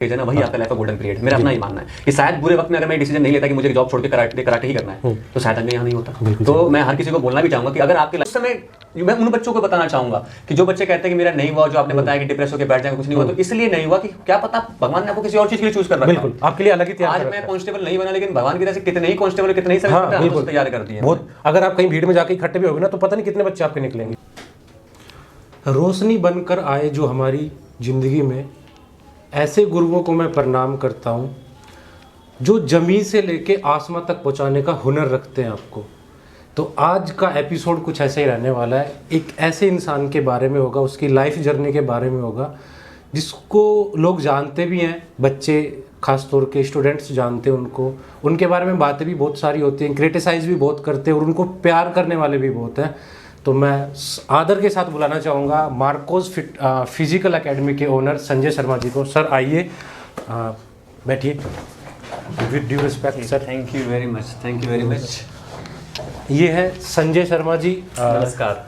है ना, वही आपका लाइफ का गोल्डन पीरियड है। मेरा अपना ही मानना है कि शायद बुरे वक्त में अगर मैं डिसीजन नहीं लेता कि मुझे जॉब छोड़ के कराटे ही करना है तो शायद मैं यहाँ नहीं होता। तो मैं हर किसी को बोलना भी चाहूंगा कि अगर आपके उस समय मैं उन बच्चों को बताना चाहूंगा कि जो बच्चे कहते हैं कि मेरा नहीं हुआ, जो आपने बताया कि डिप्रेस होकर बैठ जाएगा, कुछ नहीं हुआ, तो इसलिए नहीं हुआ कि क्या पता भगवान ने आपको किसी और चीज के लिए चूज कर रखा है। बिल्कुल, आपके लिए अलग ही तैयार। आज मैं कांस्टेबल नहीं बना, लेकिन भगवान की तरह से कितने ही कांस्टेबल, कितने ही सर्विस तैयार कर दिए बहुत। अगर आप कहीं भीड़ में जाके इकट्ठे भी होगे ना तो पता नहीं कितने बच्चे आपके निकलेंगे। रोशनी बनकर आए जो हमारी जिंदगी में, ऐसे गुरुओं को मैं प्रणाम करता हूँ जो जमीन से लेके आसमां तक पहुँचाने का हुनर रखते हैं आपको। तो आज का एपिसोड कुछ ऐसे ही रहने वाला है। एक ऐसे इंसान के बारे में होगा, उसकी लाइफ जर्नी के बारे में होगा जिसको लोग जानते भी हैं, बच्चे खास तौर के स्टूडेंट्स जानते हैं उनको, उनके बारे में बातें भी बहुत सारी होती हैं, क्रिटिसाइज़ भी बहुत करते हैं और उनको प्यार करने वाले भी बहुत हैं। तो मैं आदर के साथ बुलाना चाहूँगा मार्कोस फिजिकल एकेडमी के ओनर संजय शर्मा जी को। सर आइए, बैठिए। With due respect sir. Thank you very much, thank you very much. ये है संजय शर्मा जी, नमस्कार,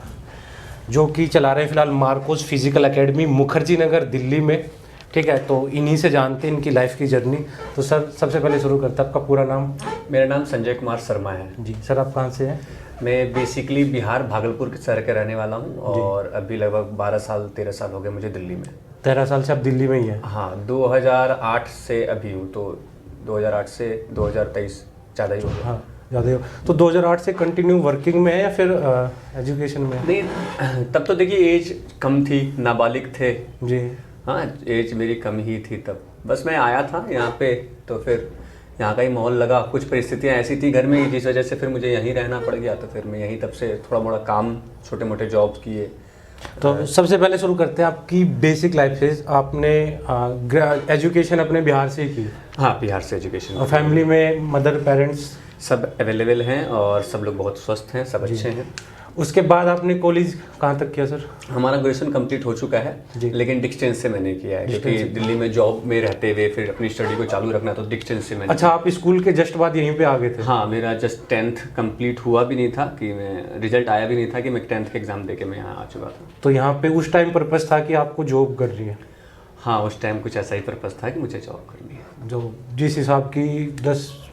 जो कि चला रहे हैं फिलहाल Marcos physical academy Mukherjee Nagar Delhi में। ठीक है, तो इन्हीं से जानते हैं इनकी लाइफ की जर्नी। तो सर सबसे पहले शुरू करते हैं, आपका पूरा नाम? मेरा नाम संजय कुमार शर्मा है जी। सर आप कहाँ से हैं? मैं बेसिकली बिहार भागलपुर के शहर का रहने वाला हूँ और अभी लगभग 13 साल हो गए मुझे दिल्ली में। 13 साल से आप दिल्ली में ही हैं? हाँ, 2008 से अभी हूँ, तो 2008 से 2023 ज़्यादा ही हो गया। हाँ ज़्यादा ही हो। तो 2008 से कंटिन्यू वर्किंग में है या फिर एजुकेशन में? नहीं, तब तो देखिए एज कम थी, नाबालिग थे जी। हाँ, एज मेरी कम ही थी तब। बस मैं आया था यहाँ पे, तो फिर यहाँ का ही माहौल लगा, कुछ परिस्थितियाँ ऐसी थी घर में जिस वजह से फिर मुझे यहीं रहना पड़ गया। तो फिर मैं यहीं तब से थोड़ा मोड़ा काम, छोटे मोटे जॉब्स किए। तो सबसे पहले शुरू करते हैं आपकी बेसिक लाइफ से। आपने एजुकेशन अपने बिहार से ही की? हाँ, बिहार से एजुकेशन। और फैमिली में मदर पेरेंट्स सब अवेलेबल हैं और सब लोग बहुत स्वस्थ हैं, सब अच्छे हैं। उसके बाद आपने कॉलेज कहाँ तक किया सर? हमारा ग्रेजुएशन कंप्लीट हो चुका है, लेकिन डिस्टेंस से मैंने किया है क्योंकि दिल्ली में जॉब में रहते हुए फिर अपनी स्टडी को चालू रखना, तो डिस्टेंस से मैंने। अच्छा, आप स्कूल के जस्ट बाद यहीं पे आ गए थे? हाँ, मेरा जस्ट 10th कंप्लीट हुआ भी नहीं था कि मैं, रिजल्ट आया भी नहीं था कि मैं 10th के एग्जाम देके मैं यहाँ आ चुका था। तो यहाँ पे उस टाइम पर्पस था कि आपको जॉब करनी है? हाँ, उस टाइम कुछ ऐसा ही पर्पस था कि मुझे जॉब करनी है। जो जिस हिसाब की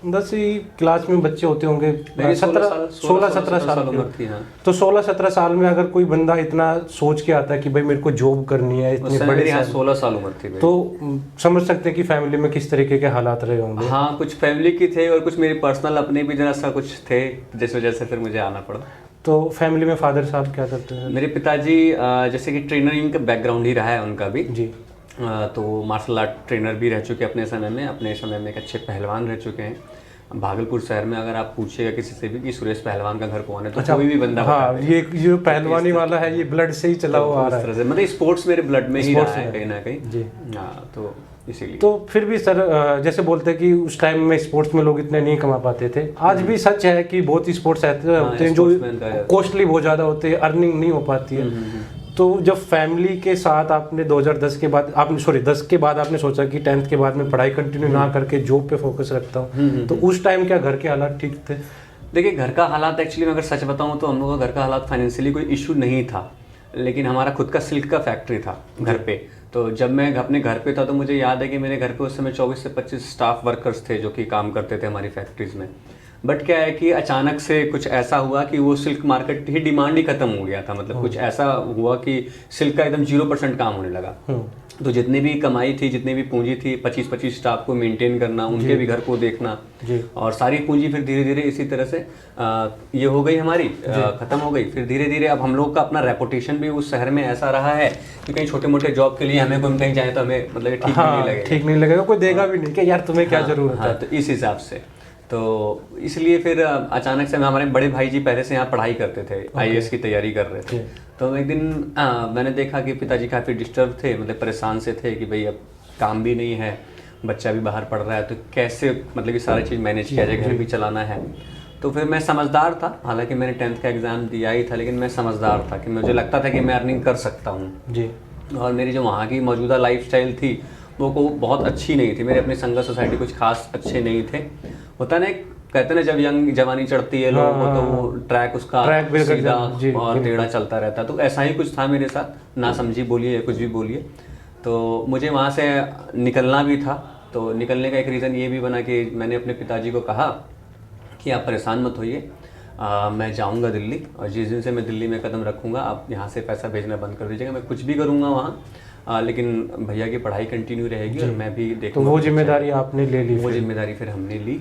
10वीं क्लास में बच्चे होते होंगे, 16-17 साल उम्र थी। हाँ, तो 16-17 साल में अगर कोई बंदा इतना सोच के आता है कि भाई मेरे को जॉब करनी है, इतने बड़े 16 साल उम्र थी, तो समझ सकते हैं कि फैमिली में किस तरीके के हालात रहे होंगे। हाँ, कुछ फैमिली की थे और कुछ मेरे पर्सनल अपने भी जरा सा कुछ थे, जिस वजह से फिर मुझे आना पड़ा। तो फैमिली में फादर साहब क्या करते हैं? मेरे पिताजी जैसे कि ट्रेनरिंग का बैकग्राउंड ही रहा है उनका भी जी। तो मार्शल आर्ट ट्रेनर भी रह चुके अपने समय में एक अच्छे पहलवान रह चुके हैं। भागलपुर शहर में अगर आप पूछिएगा किसी से भी कि सुरेश पहलवान का घर कौन है, तो कोई भी बंदा हाँ, ये जो पहलवानी वाला है ये ब्लड से ही चला हुआ आ रहा है, मतलब स्पोर्ट्स मेरे ब्लड में ही रहा है कहीं ना कहीं जी। हाँ, तो इसीलिए। तो फिर भी सर जैसे बोलते हैं कि उस टाइम में स्पोर्ट्स में लोग इतने नहीं कमा पाते थे, आज भी सच है कि बहुत स्पोर्ट्स ऐसे होते हैं जो कॉस्टली बहुत ज़्यादा होते हैं, अर्निंग नहीं हो पाती है। तो जब फैमिली के साथ आपने 2010 के बाद 10 के बाद आपने सोचा कि 10th के बाद मैं पढ़ाई कंटिन्यू ना करके जॉब पे फोकस रखता हूँ, तो उस टाइम क्या घर के हालात ठीक थे? देखिए, घर का हालात एक्चुअली मैं अगर सच बताऊँ तो हम लोगों का घर का हालात फाइनेंशियली कोई इशू नहीं था, लेकिन हमारा खुद का सिल्क का फैक्ट्री था घर पे। तो जब मैं अपने घर पे था तो मुझे याद है कि मेरे घर पे उस समय 24 से 25 स्टाफ वर्कर्स थे जो कि काम करते थे हमारी फैक्ट्रीज में। बट क्या है कि अचानक से कुछ ऐसा हुआ कि वो सिल्क मार्केट ही डिमांड ही खत्म हो गया था। मतलब कुछ ऐसा हुआ कि सिल्क का एकदम 0% काम होने लगा। तो जितनी भी कमाई थी, जितनी भी पूंजी थी, 25 स्टाफ को मेंटेन करना, उनके भी घर को देखना, और सारी पूंजी फिर धीरे धीरे इसी तरह से ये हो गई हमारी, खत्म हो गई। फिर धीरे धीरे अब हम लोग का अपना रेपुटेशन भी उस शहर में ऐसा रहा है कि कहीं छोटे मोटे जॉब के लिए हमें कोई कहीं जाए तो हमें मतलब ठीक नहीं लगेगा, कोई देगा भी नहीं कि यार तुम्हें क्या जरूरत है। तो इस हिसाब से तो इसलिए फिर अचानक से हमारे बड़े भाई जी पहले से यहाँ पढ़ाई करते थे, IAS की तैयारी कर रहे थे। तो एक दिन मैंने देखा कि पिताजी काफ़ी डिस्टर्ब थे, मतलब परेशान से थे कि भाई अब काम भी नहीं है, बच्चा भी बाहर पढ़ रहा है, तो कैसे मतलब कि सारी चीज़ मैनेज किया जाए, घर भी चलाना है। तो फिर मैं समझदार था, हालांकि मैंने 10th का एग्ज़ाम दिया ही था, लेकिन मैं समझदार था कि मुझे लगता था कि मैं अर्निंग कर सकता हूँ जी। और मेरी जो वहाँ की मौजूदा लाइफस्टाइल थी वो बहुत अच्छी नहीं थी, मेरे अपनी संघ सोसाइटी कुछ खास अच्छे नहीं थे। होता ना, कहते ना जब यंग जवानी चढ़ती है लोगों को तो वो ट्रैक उसका सीधा और टेढ़ा चलता रहता है, तो ऐसा ही कुछ था मेरे साथ, ना समझी बोलिए या कुछ भी बोलिए। तो मुझे वहाँ से निकलना भी था। तो निकलने का एक रीज़न ये भी बना कि मैंने अपने पिताजी को कहा कि आप परेशान मत होइए, मैं जाऊंगा दिल्ली, और जिस दिन से मैं दिल्ली में कदम रखूंगा आप यहाँ से पैसा भेजना बंद कर दीजिएगा, मैं कुछ भी करूँगा वहाँ, लेकिन भैया की पढ़ाई कंटिन्यू रहेगी और मैं भी तो देखूंगा। वो जिम्मेदारी आपने ले ली? वो जिम्मेदारी फिर हमने ली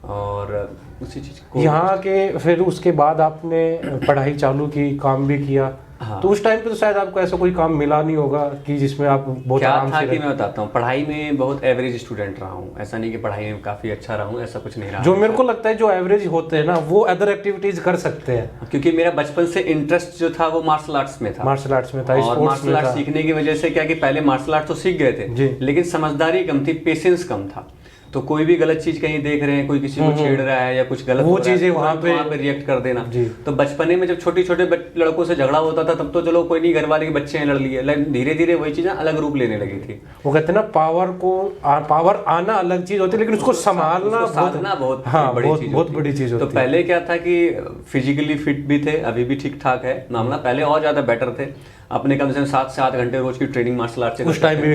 और उसी चीज़ को यहाँ के फिर उसके बाद आपने पढ़ाई चालू की, काम भी किया। हाँ। तो उस टाइम पे तो शायद आपको ऐसा कोई काम मिला नहीं होगा कि जिसमें आप बहुत क्या आराम था से कि मैं बताता हूँ, पढ़ाई में बहुत एवरेज स्टूडेंट रहा हूँ, ऐसा नहीं कि पढ़ाई में काफ़ी अच्छा रहा हूँ, ऐसा कुछ नहीं रहा। जो मेरे को लगता है जो एवरेज होते हैं ना वो अदर एक्टिविटीज कर सकते हैं, क्योंकि मेरा बचपन से इंटरेस्ट जो था वो मार्शल आर्ट्स में था। मार्शल आर्ट्स में था, और स्पोर्ट्स मार्शल में आर्ट था। सीखने की वजह से क्या कि पहले मार्शल आर्ट तो सीख गए जी। थे, लेकिन समझदारी कम थी, पेशेंस कम था। तो कोई भी गलत चीज कहीं देख रहे हैं, कोई किसी को छेड़ रहा है या कुछ गलत वो हो रहा है, चीजें तो वहाँ पे रिएक्ट कर देना। जी। तो बचपने में जब छोटे छोटे लड़कों से झगड़ा होता था तब तो चलो कोई नहीं, घर वाले के बच्चे हैं लड़ लिए, लेकिन धीरे धीरे वही चीजें अलग रूप लेने लगी थी। वो कहते हैं ना पावर आना अलग चीज होती है, लेकिन उसको संभालना बहुत हाँ, बड़ी बहुत चीज बहुत होती बड़ी है। चीज तो होती है। पहले क्या था कि फिजिकली फिट भी थे, अभी भी ठीक ठाक है मामला, पहले और ज्यादा बेटर थे। अपने कम से कम 7 से 8 घंटे रोज की ट्रेनिंग मार्शल आर्ट से उस टाइम पे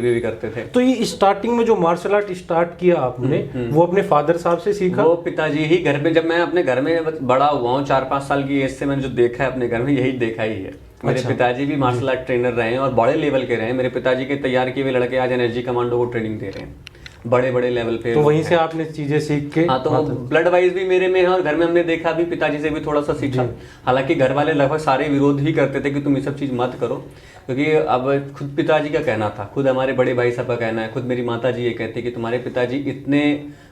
भी करते थे। तो ये स्टार्टिंग में जो मार्शल आर्ट स्टार्ट किया आपने वो अपने फादर साहब से सीखा? वो पिताजी ही घर में, जब मैं अपने घर में बड़ा हुआ हूँ 4-5 साल की एज से, मैंने जो देखा है अपने घर में यही देखा ही है। मेरे पिताजी भी मार्शल आर्ट ट्रेनर रहे हैं और बड़े लेवल के रहे हैं। मेरे पिताजी के तैयार किए हुए लड़के आज एनर्जी कमांडो को ट्रेनिंग दे रहे हैं, बड़े बड़े लेवल पे। तो वहीं से आपने चीजें सीख के? हाँ, तो ब्लड वाइज भी मेरे में है और घर में हमने देखा भी, पिताजी से भी थोड़ा सा सीखा। हालांकि घर वाले लगभग सारे विरोध ही करते थे कि तुम ये सब चीज मत करो, क्योंकि अब खुद पिताजी का कहना था, खुद हमारे बड़े भाई साहब का कहना है, खुद मेरी माता जी ये कहती कि तुम्हारे पिताजी इतने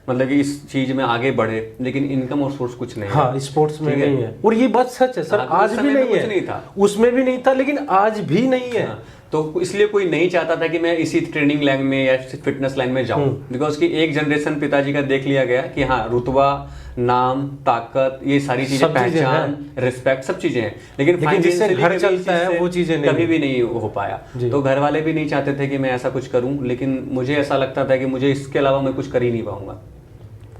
मतलब कि इस चीज में आगे बढ़े, लेकिन इनकम और सोर्स कुछ नहीं हाँ, स्पोर्ट्स में नहीं है। और ये बात सच है सर, आज भी नहीं है, नहीं था, उसमें भी नहीं था, लेकिन आज भी नहीं है। तो इसलिए कोई नहीं चाहता था कि मैं इसी ट्रेनिंग लाइन में या फिटनेस लाइन में जाऊं, बिकॉज कि एक जनरेशन पिताजी का देख लिया गया कि हाँ, रुतबा, नाम, ताकत, ये सारी चीजें, पहचान, रिस्पेक्ट, सब चीजें हैं, लेकिन जिससे घर चलता है वो चीजें नहीं, कभी भी नहीं हो पाया। तो घर वाले भी नहीं चाहते थे कि मैं ऐसा कुछ करूं, लेकिन मुझे ऐसा लगता था कि मुझे इसके अलावा मैं कुछ कर ही नहीं पाऊंगा,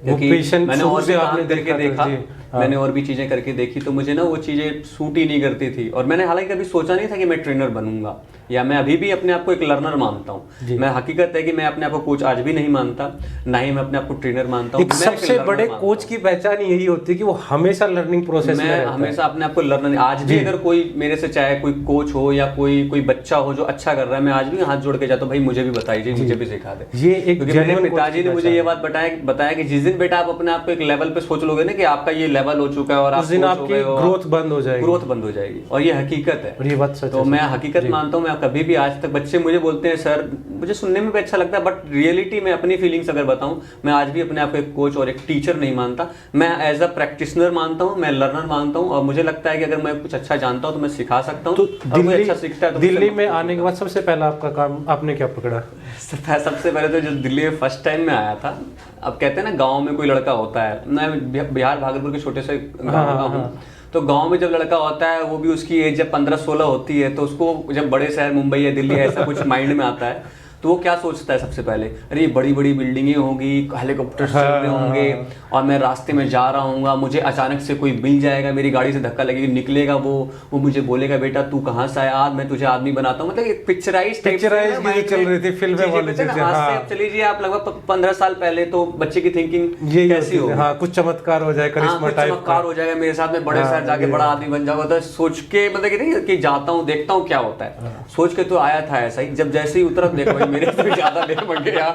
क्योंकि मैंने और भी काम करके देखा, मैंने और भी चीजें करके देखी, तो मुझे ना वो चीजें सूट ही नहीं करती थी। और मैंने हालांकि कभी सोचा नहीं था कि मैं ट्रेनर बनूंगा, या मैं अभी भी अपने आप को एक लर्नर मानता हूँ। मैं हकीकत है कि मैं अपने आप को कोच आज भी नहीं मानता, ना ही मैं अपने आप को ट्रेनर मानता हूँ। सबसे बड़े कोच की पहचान यही होती है कि वो हमेशा लर्निंग प्रोसेस में रहता है। हमेशा अपने आप को लर्नर, आज भी अगर कोई मेरे से चाहे कोई कोच हो या कोई बच्चा हो जो अच्छा कर रहा है, मैं आज भी हाथ जोड़ के जाता हूँ, भाई मुझे भी बताइए, मुझे भी सिखा दे। ये एक क्योंकि मेरे पिताजी ने मुझे ये बात बताया कि जिस दिन बेटा आप अपने आप को एक लेवल पे सोच लोगे ना कि आपका ये लेवल हो चुका है और उस दिन आपकी ग्रोथ बंद हो जाएगी, और ये हकीकत है, और ये बात सच है। तो मैं हकीकत मानता हूँ। मैं कभी भी आज तक, बच्चे मुझे बोलते हैं सर, मुझे सुनने में भी अच्छा लगता है, बट रियलिटी में अपनी फीलिंग्स अगर बताऊं, मैं आज भी अपने आप को एक कोच और एक टीचर नहीं मानता, मैं एज अ प्रैक्टिशनर मानता हूँ, मैं लर्नर मानता हूँ। और मुझे लगता है कि अगर मैं कुछ अच्छा जानता हूँ तो मैं सिखा सकता हूँ। तो अच्छा सीखता है तो दिल्ली में आने के बाद सबसे पहला आपका काम आपने क्या पकड़ा? सबसे पहले तो जो दिल्ली में फर्स्ट टाइम में आया था, अब कहते हैं ना गाँव में कोई लड़का होता है, मैं बिहार भागलपुर के छोटे से गाँव का हूँ, तो गांव में जब लड़का होता है, वो भी उसकी एज जब 15-16 होती है, तो उसको जब बड़े शहर मुंबई या दिल्ली ऐसा कुछ माइंड में आता है, तो वो क्या सोचता है सबसे पहले, अरे बड़ी बड़ी बिल्डिंगें होंगी, हेलीकॉप्टर चल रहे होंगे और मैं रास्ते में जा रहा हूँ, मुझे अचानक से कोई मिल जाएगा, मेरी गाड़ी से धक्का लगेगी, निकलेगा वो मुझे बोलेगा बेटा तू कहाँ से आया, आज मैं तुझे आदमी बनाता हूँ। मतलब एक पिक्चराइज चल रही थी फिल्म वाली चीजें। अब चलीजिए आप लगभग 15 साल पहले, तो बच्चे की थिंकिंग कैसी होगी, हाँ, कुछ चमत्कार हो जाए, करिश्मा टाइप चमत्कार हो जाएगा, मेरे साथ में बड़े शहर जाके बड़ा आदमी बन जाऊंगा। तो सोच के मतलब कि जाता हूँ, देखता हूँ क्या होता है, सोच के तो आया था ऐसा ही। जब जैसे ही उतरा, देखो मेरे से ज्यादा देर बन गया,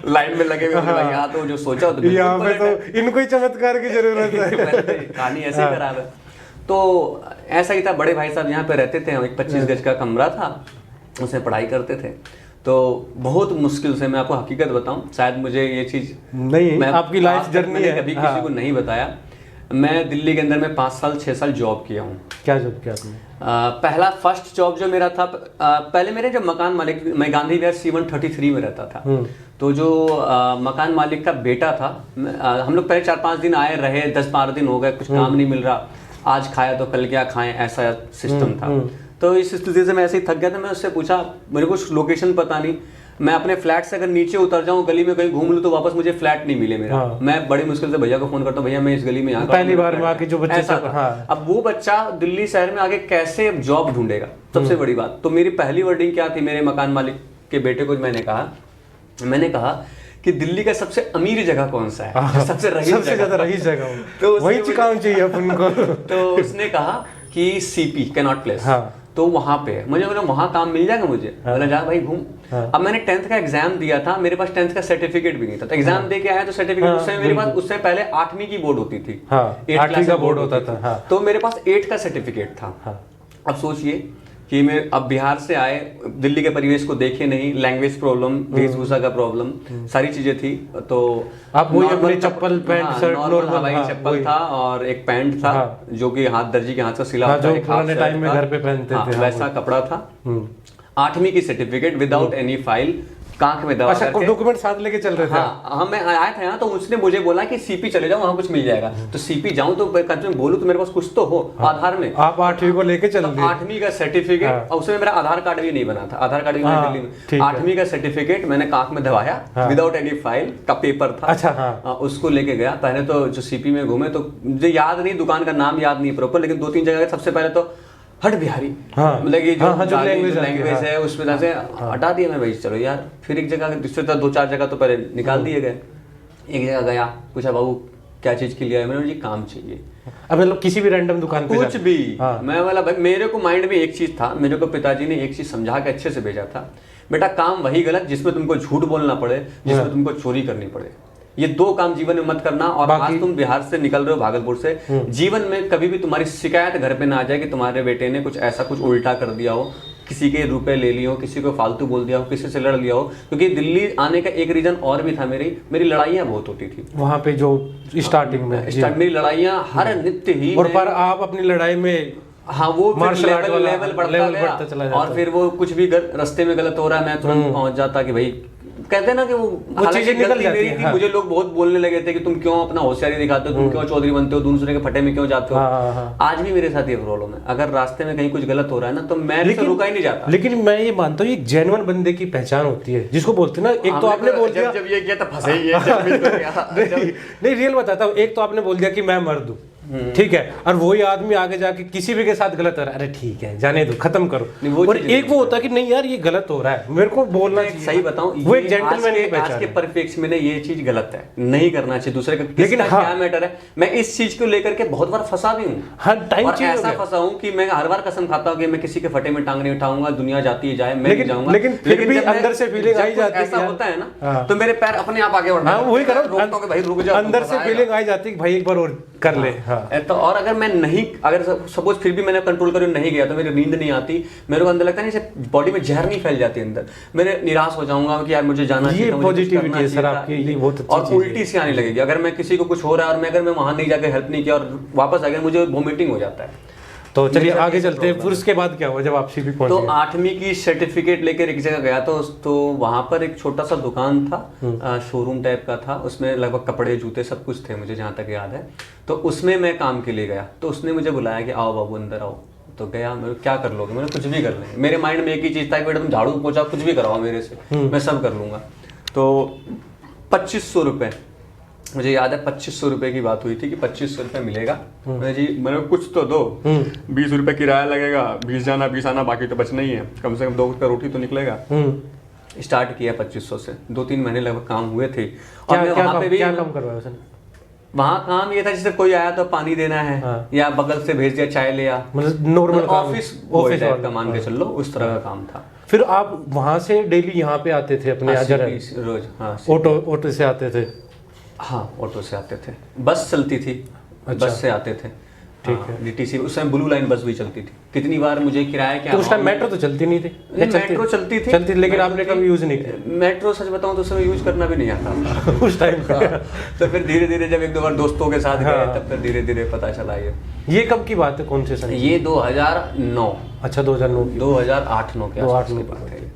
लाइन में लगे हुए यहाँ, तो जो सोचा तो यहाँ पे तो इनको ही चमत्कार की जरूरत है। कहानी ऐसे ही खराब है। तो ऐसा ही था, बड़े भाई साहब यहाँ पे रहते थे, एक 25 गज का कमरा था, उसमें पढ़ाई करते थे। तो बहुत मुश्किल से, मैं आपको हकीकत बताऊं, शायद मुझे ये चीज नहीं, आपकी लाइफ जर्नी है, कभी किसी को नहीं बताया। मैं दिल्ली के अंदर में 5 साल 6 साल जॉब किया हूँ। क्या जॉब किया आपने? पहला फर्स्ट जॉब जो मेरा था, पहले मेरे जब मकान मालिक, मैं गांधी विहार C133 में रहता था, तो जो मकान मालिक का बेटा था, हम लोग पहले 4-5 दिन आए रहे, 10-12 दिन हो गए, कुछ काम नहीं मिल रहा, आज खाया तो कल क्या खाएं, ऐसा सिस्टम था। तो इस स्थिति से मैं ऐसे ही थक गया था। मैं उससे पूछा, मेरे को लोकेशन पता नहीं, मैं अपने फ्लैट से अगर नीचे उतर जाऊं, गली में कहीं घूम लूं, तो वापस मुझे फ्लैट नहीं मिले मेरा। मैं बड़ी मुश्किल से भैया को फोन करता हूं, भैया मैं इस गली में पहली बार में आके जो बच्चे ऐसा था। अब वो बच्चा दिल्ली शहर में आगे कैसे जॉब ढूंढेगा, सबसे बड़ी बात। तो मेरी पहली वर्डिंग क्या थी मेरे मकान मालिक के बेटे को मैंने कहा कि दिल्ली का सबसे अमीर जगह कौन सा है, सबसे ज्यादा रईस जगह हो, तो वही काम चाहिए अपन को। तो उसने कहा कि सीपी कैनॉट प्लेस, तो वहां पे मुझे बोला वहां काम मिल जाएगा मुझे, बोला जा भाई घूम। अब मैंने 10th का एग्जाम दिया था, मेरे पास 10th का सर्टिफिकेट भी नहीं था, तो एग्जाम दे के आया तो सर्टिफिकेट उससे मेरे पास, उससे पहले 8वीं की बोर्ड होती थी, 8वीं का बोर्ड होता था, तो मेरे पास 8 का सर्टिफिकेट था। अब सोचिए कि मैं अब बिहार से आए, दिल्ली के परिवेश को देखे नहीं, लैंग्वेज प्रॉब्लम, वेशभूषा का प्रॉब्लम, सारी चीजें थी, तो आप वही अपने चप्पल पैंट शर्ट नॉर्मल हवाई चप्पल था और एक पैंट था जो कि दर्जी के हाथ से सिला होता है, जो पुराने टाइम में घर पे पहनते थे, वैसा कपड़ा था। 8वीं की सर्टिफिकेट विदाउट एनी फाइल, कांख में दवा करके, डॉक्यूमेंट साथ लेके चल रहे थे। हाँ, मैं आया था यहाँ, तो उसने मुझे बोला कि सीपी चले जाओ, वहाँ कुछ मिल जाएगा। तो सीपी जाऊँ तो बोलूँ तो मेरे पास कुछ तो हो आधार में। आप 8वीं को लेके चल दिए। 8वीं का सर्टिफिकेट, और उसमें मेरा आधार कार्ड भी नहीं बना था, आधार कार्ड भी दिल्ली में। 8वीं का सर्टिफिकेट मैंने कांख में दबाया, विदाउट एनी फाइल का पेपर था। अच्छा, उसको लेके गया। पहले तो जो सीपी में घूमे तो मुझे याद नहीं, दुकान का नाम याद नहीं प्रॉपर, लेकिन 2-3 जगह। सबसे पहले तो हट बिहारी, मतलब ये जो लैंग्वेज है उसमें से हटा दिया मैं, भाई चलो यार। फिर एक जगह, दूसरे 2-4 जगह तो पहले निकाल दिए गए। एक जगह गया, पूछा बाबू क्या चीज के लिए आए, मैंने जी काम चाहिए। अब मतलब किसी भी रैंडम दुकान पे कुछ भी, मैं बोला भाई, मेरे को माइंड में एक चीज था, मेरे को पिताजी ने एक चीज समझा के अच्छे से भेजा था, बेटा काम वही गलत जिसमें तुमको झूठ बोलना पड़े, जिसमें तुमको चोरी करनी पड़े, ये 2 काम जीवन में मत करना। और आज तुम बिहार से निकल रहे हो, भागलपुर से, जीवन में कभी भी तुम्हारी शिकायत घर पे ना आ जाए कि तुम्हारे बेटे ने कुछ ऐसा कुछ उल्टा कर दिया हो, किसी के रुपए ले लिए हो, किसी को फालतू बोल दिया हो, किसी से लड़ लिया हो। क्योंकि दिल्ली आने का एक रीजन और भी था, मेरी लड़ाइयाँ बहुत होती थी वहाँ पे, जो स्टार्टिंग में मेरी लड़ाइयाँ हर नित्य ही। और पर आप अपनी लड़ाई में, हाँ, वो लेवल बढ़ता गया, और फिर वो कुछ भी रास्ते में गलत हो रहा है, मैं तुरंत पहुंच जाता कि भाई, कहते ना कि वो चीजें निकल जाती थी। मुझे लोग बहुत बोलने लगे थे कि तुम क्यों अपना होशियारी दिखाते हो, तुम क्यों चौधरी बनते हो, दूसरे के फटे में क्यों जाते हो। आज भी मेरे साथ ये प्रॉब्लम है, अगर रास्ते में कहीं कुछ गलत हो रहा है ना, तो मैं रुका ही नहीं जाता। लेकिन मैं ये मानता हूँ, एक जेन्युइन बंदे की पहचान होती है, जिसको बोलते हैं ना, एक तो आपने बोल दिया, जब ये किया तो फंसे ही है। नहीं, रियल बताता हूँ, एक तो आपने बोल दिया कि मैं मर्द हूँ, ठीक है, और वही आदमी आगे जाके किसी भी के साथ गलत हो रहा है, अरे ठीक है जाने दो, खत्म करो। और एक वो होता है कि नहीं यार ये गलत हो रहा है, मेरे को बोलना चाहिए। सही बताऊं, वो एक जेंटलमैन की पहचान आज के परिप्रेक्ष्य में ये चीज गलत है, नहीं करना चाहिए दूसरे का। लेकिन क्या मैटर है, मैं इस चीज को लेकर के बहुत बार फंसा भी हूँ, और ऐसा फंसा हूँ कि मैं हर बार कसम खाता हूँ कि मैं किसी के फटे में टांग नहीं उठाऊंगा, दुनिया जाती है जाए, मैं नहीं जाऊंगा। लेकिन फिर भी अंदर से फीलिंग आई जाती है, ऐसा होता है ना, तो मेरे पैर अपने आप आगे बढ़ते हैं। वही करो, रोकता हूं कि भाई रुक जा, अंदर से फीलिंग आई जाती है कि भाई एक बार और कर ले। तो और अगर मैं नहीं, अगर सपोज फिर भी मैंने कंट्रोल कर नहीं गया, तो मेरी नींद नहीं आती, मेरे को अंदर लगता है नहीं, बॉडी में जहर नहीं फैल जाती अंदर, मेरे निराश हो जाऊंगा कि यार मुझे जाना चाहिए, पॉजिटिविटी है सर आपकी, ये बहुत अच्छी और उल्टी सी आने लगेगी अगर मैं किसी को कुछ हो रहा है और अगर मैं वहां नहीं जाकर हेल्प नहीं किया और वापस आ गया, मुझे वोमिटिंग हो जाता है। तो चलिए आगे चलते हैं, फिर उसके बाद क्या हुआ जब आप सीपी पहुंचे? तो 8वीं की सर्टिफिकेट लेकर एक जगह गया, तो वहां पर एक छोटा सा दुकान था, शोरूम टाइप का था, उसमें लगभग कपड़े जूते सब कुछ थे, मुझे जहाँ तक याद है। तो उसमें मैं काम के लिए गया, तो उसने मुझे बुलाया कि आओ बाबू अंदर आओ। तो गया, मैं क्या कर लोगे, मैंने कुछ भी कर लेंगे। मेरे माइंड में एक ही चीज था कि बेटा तुम झाड़ू पोछा कुछ भी करवाओ मेरे से, मैं सब कर लूंगा। तो 2500 रुपये, मुझे याद है 2500 रुपये की बात हुई थी कि 2500 रुपये मिलेगा। मैंने जी मैंने कुछ तो दो, 20 रुपये किराया लगेगा, 20 जाना 20 आना, बाकी तो बचना ही है, कम से कम 2 का रोटी तो निकलेगा। स्टार्ट किया 2500 से, 2-3 महीने लगभग काम हुए थे। और मैं वहाँ पे भी क्या काम करवाया उसने? वहाँ काम ये था जैसे कोई आया तो पानी देना है, या बगल से भेज दिया चाय ले आ, मतलब नॉर्मल ऑफिस टाइप का मान के चल लो, उस तरह का काम था। फिर आप वहाँ से डेली यहाँ पे आते थे अपने रोज? हाँ, ऑटो से आते थे? हाँ, ऑटो से आते थे, बस चलती थी, बस से आते थे। ठीक है, डीटीसी उस टाइम ब्लू लाइन बस भी चलती थी। कितनी बार मुझे किराया क्या, तो उस टाइम मेट्रो तो चलती नहीं थी? मेट्रो चलती थी, लेकिन आपने कभी यूज नहीं किया मेट्रो? सच बताऊं तो उस समय यूज करना भी नहीं आता उस टाइम का। तो फिर धीरे धीरे जब 1-2 बार दोस्तों के साथ गए, तब फिर धीरे धीरे पता चला। ये कब की बात है, कौन से साल? ये 2009। अच्छा, 2009 2008-9 के आसपास की बात है।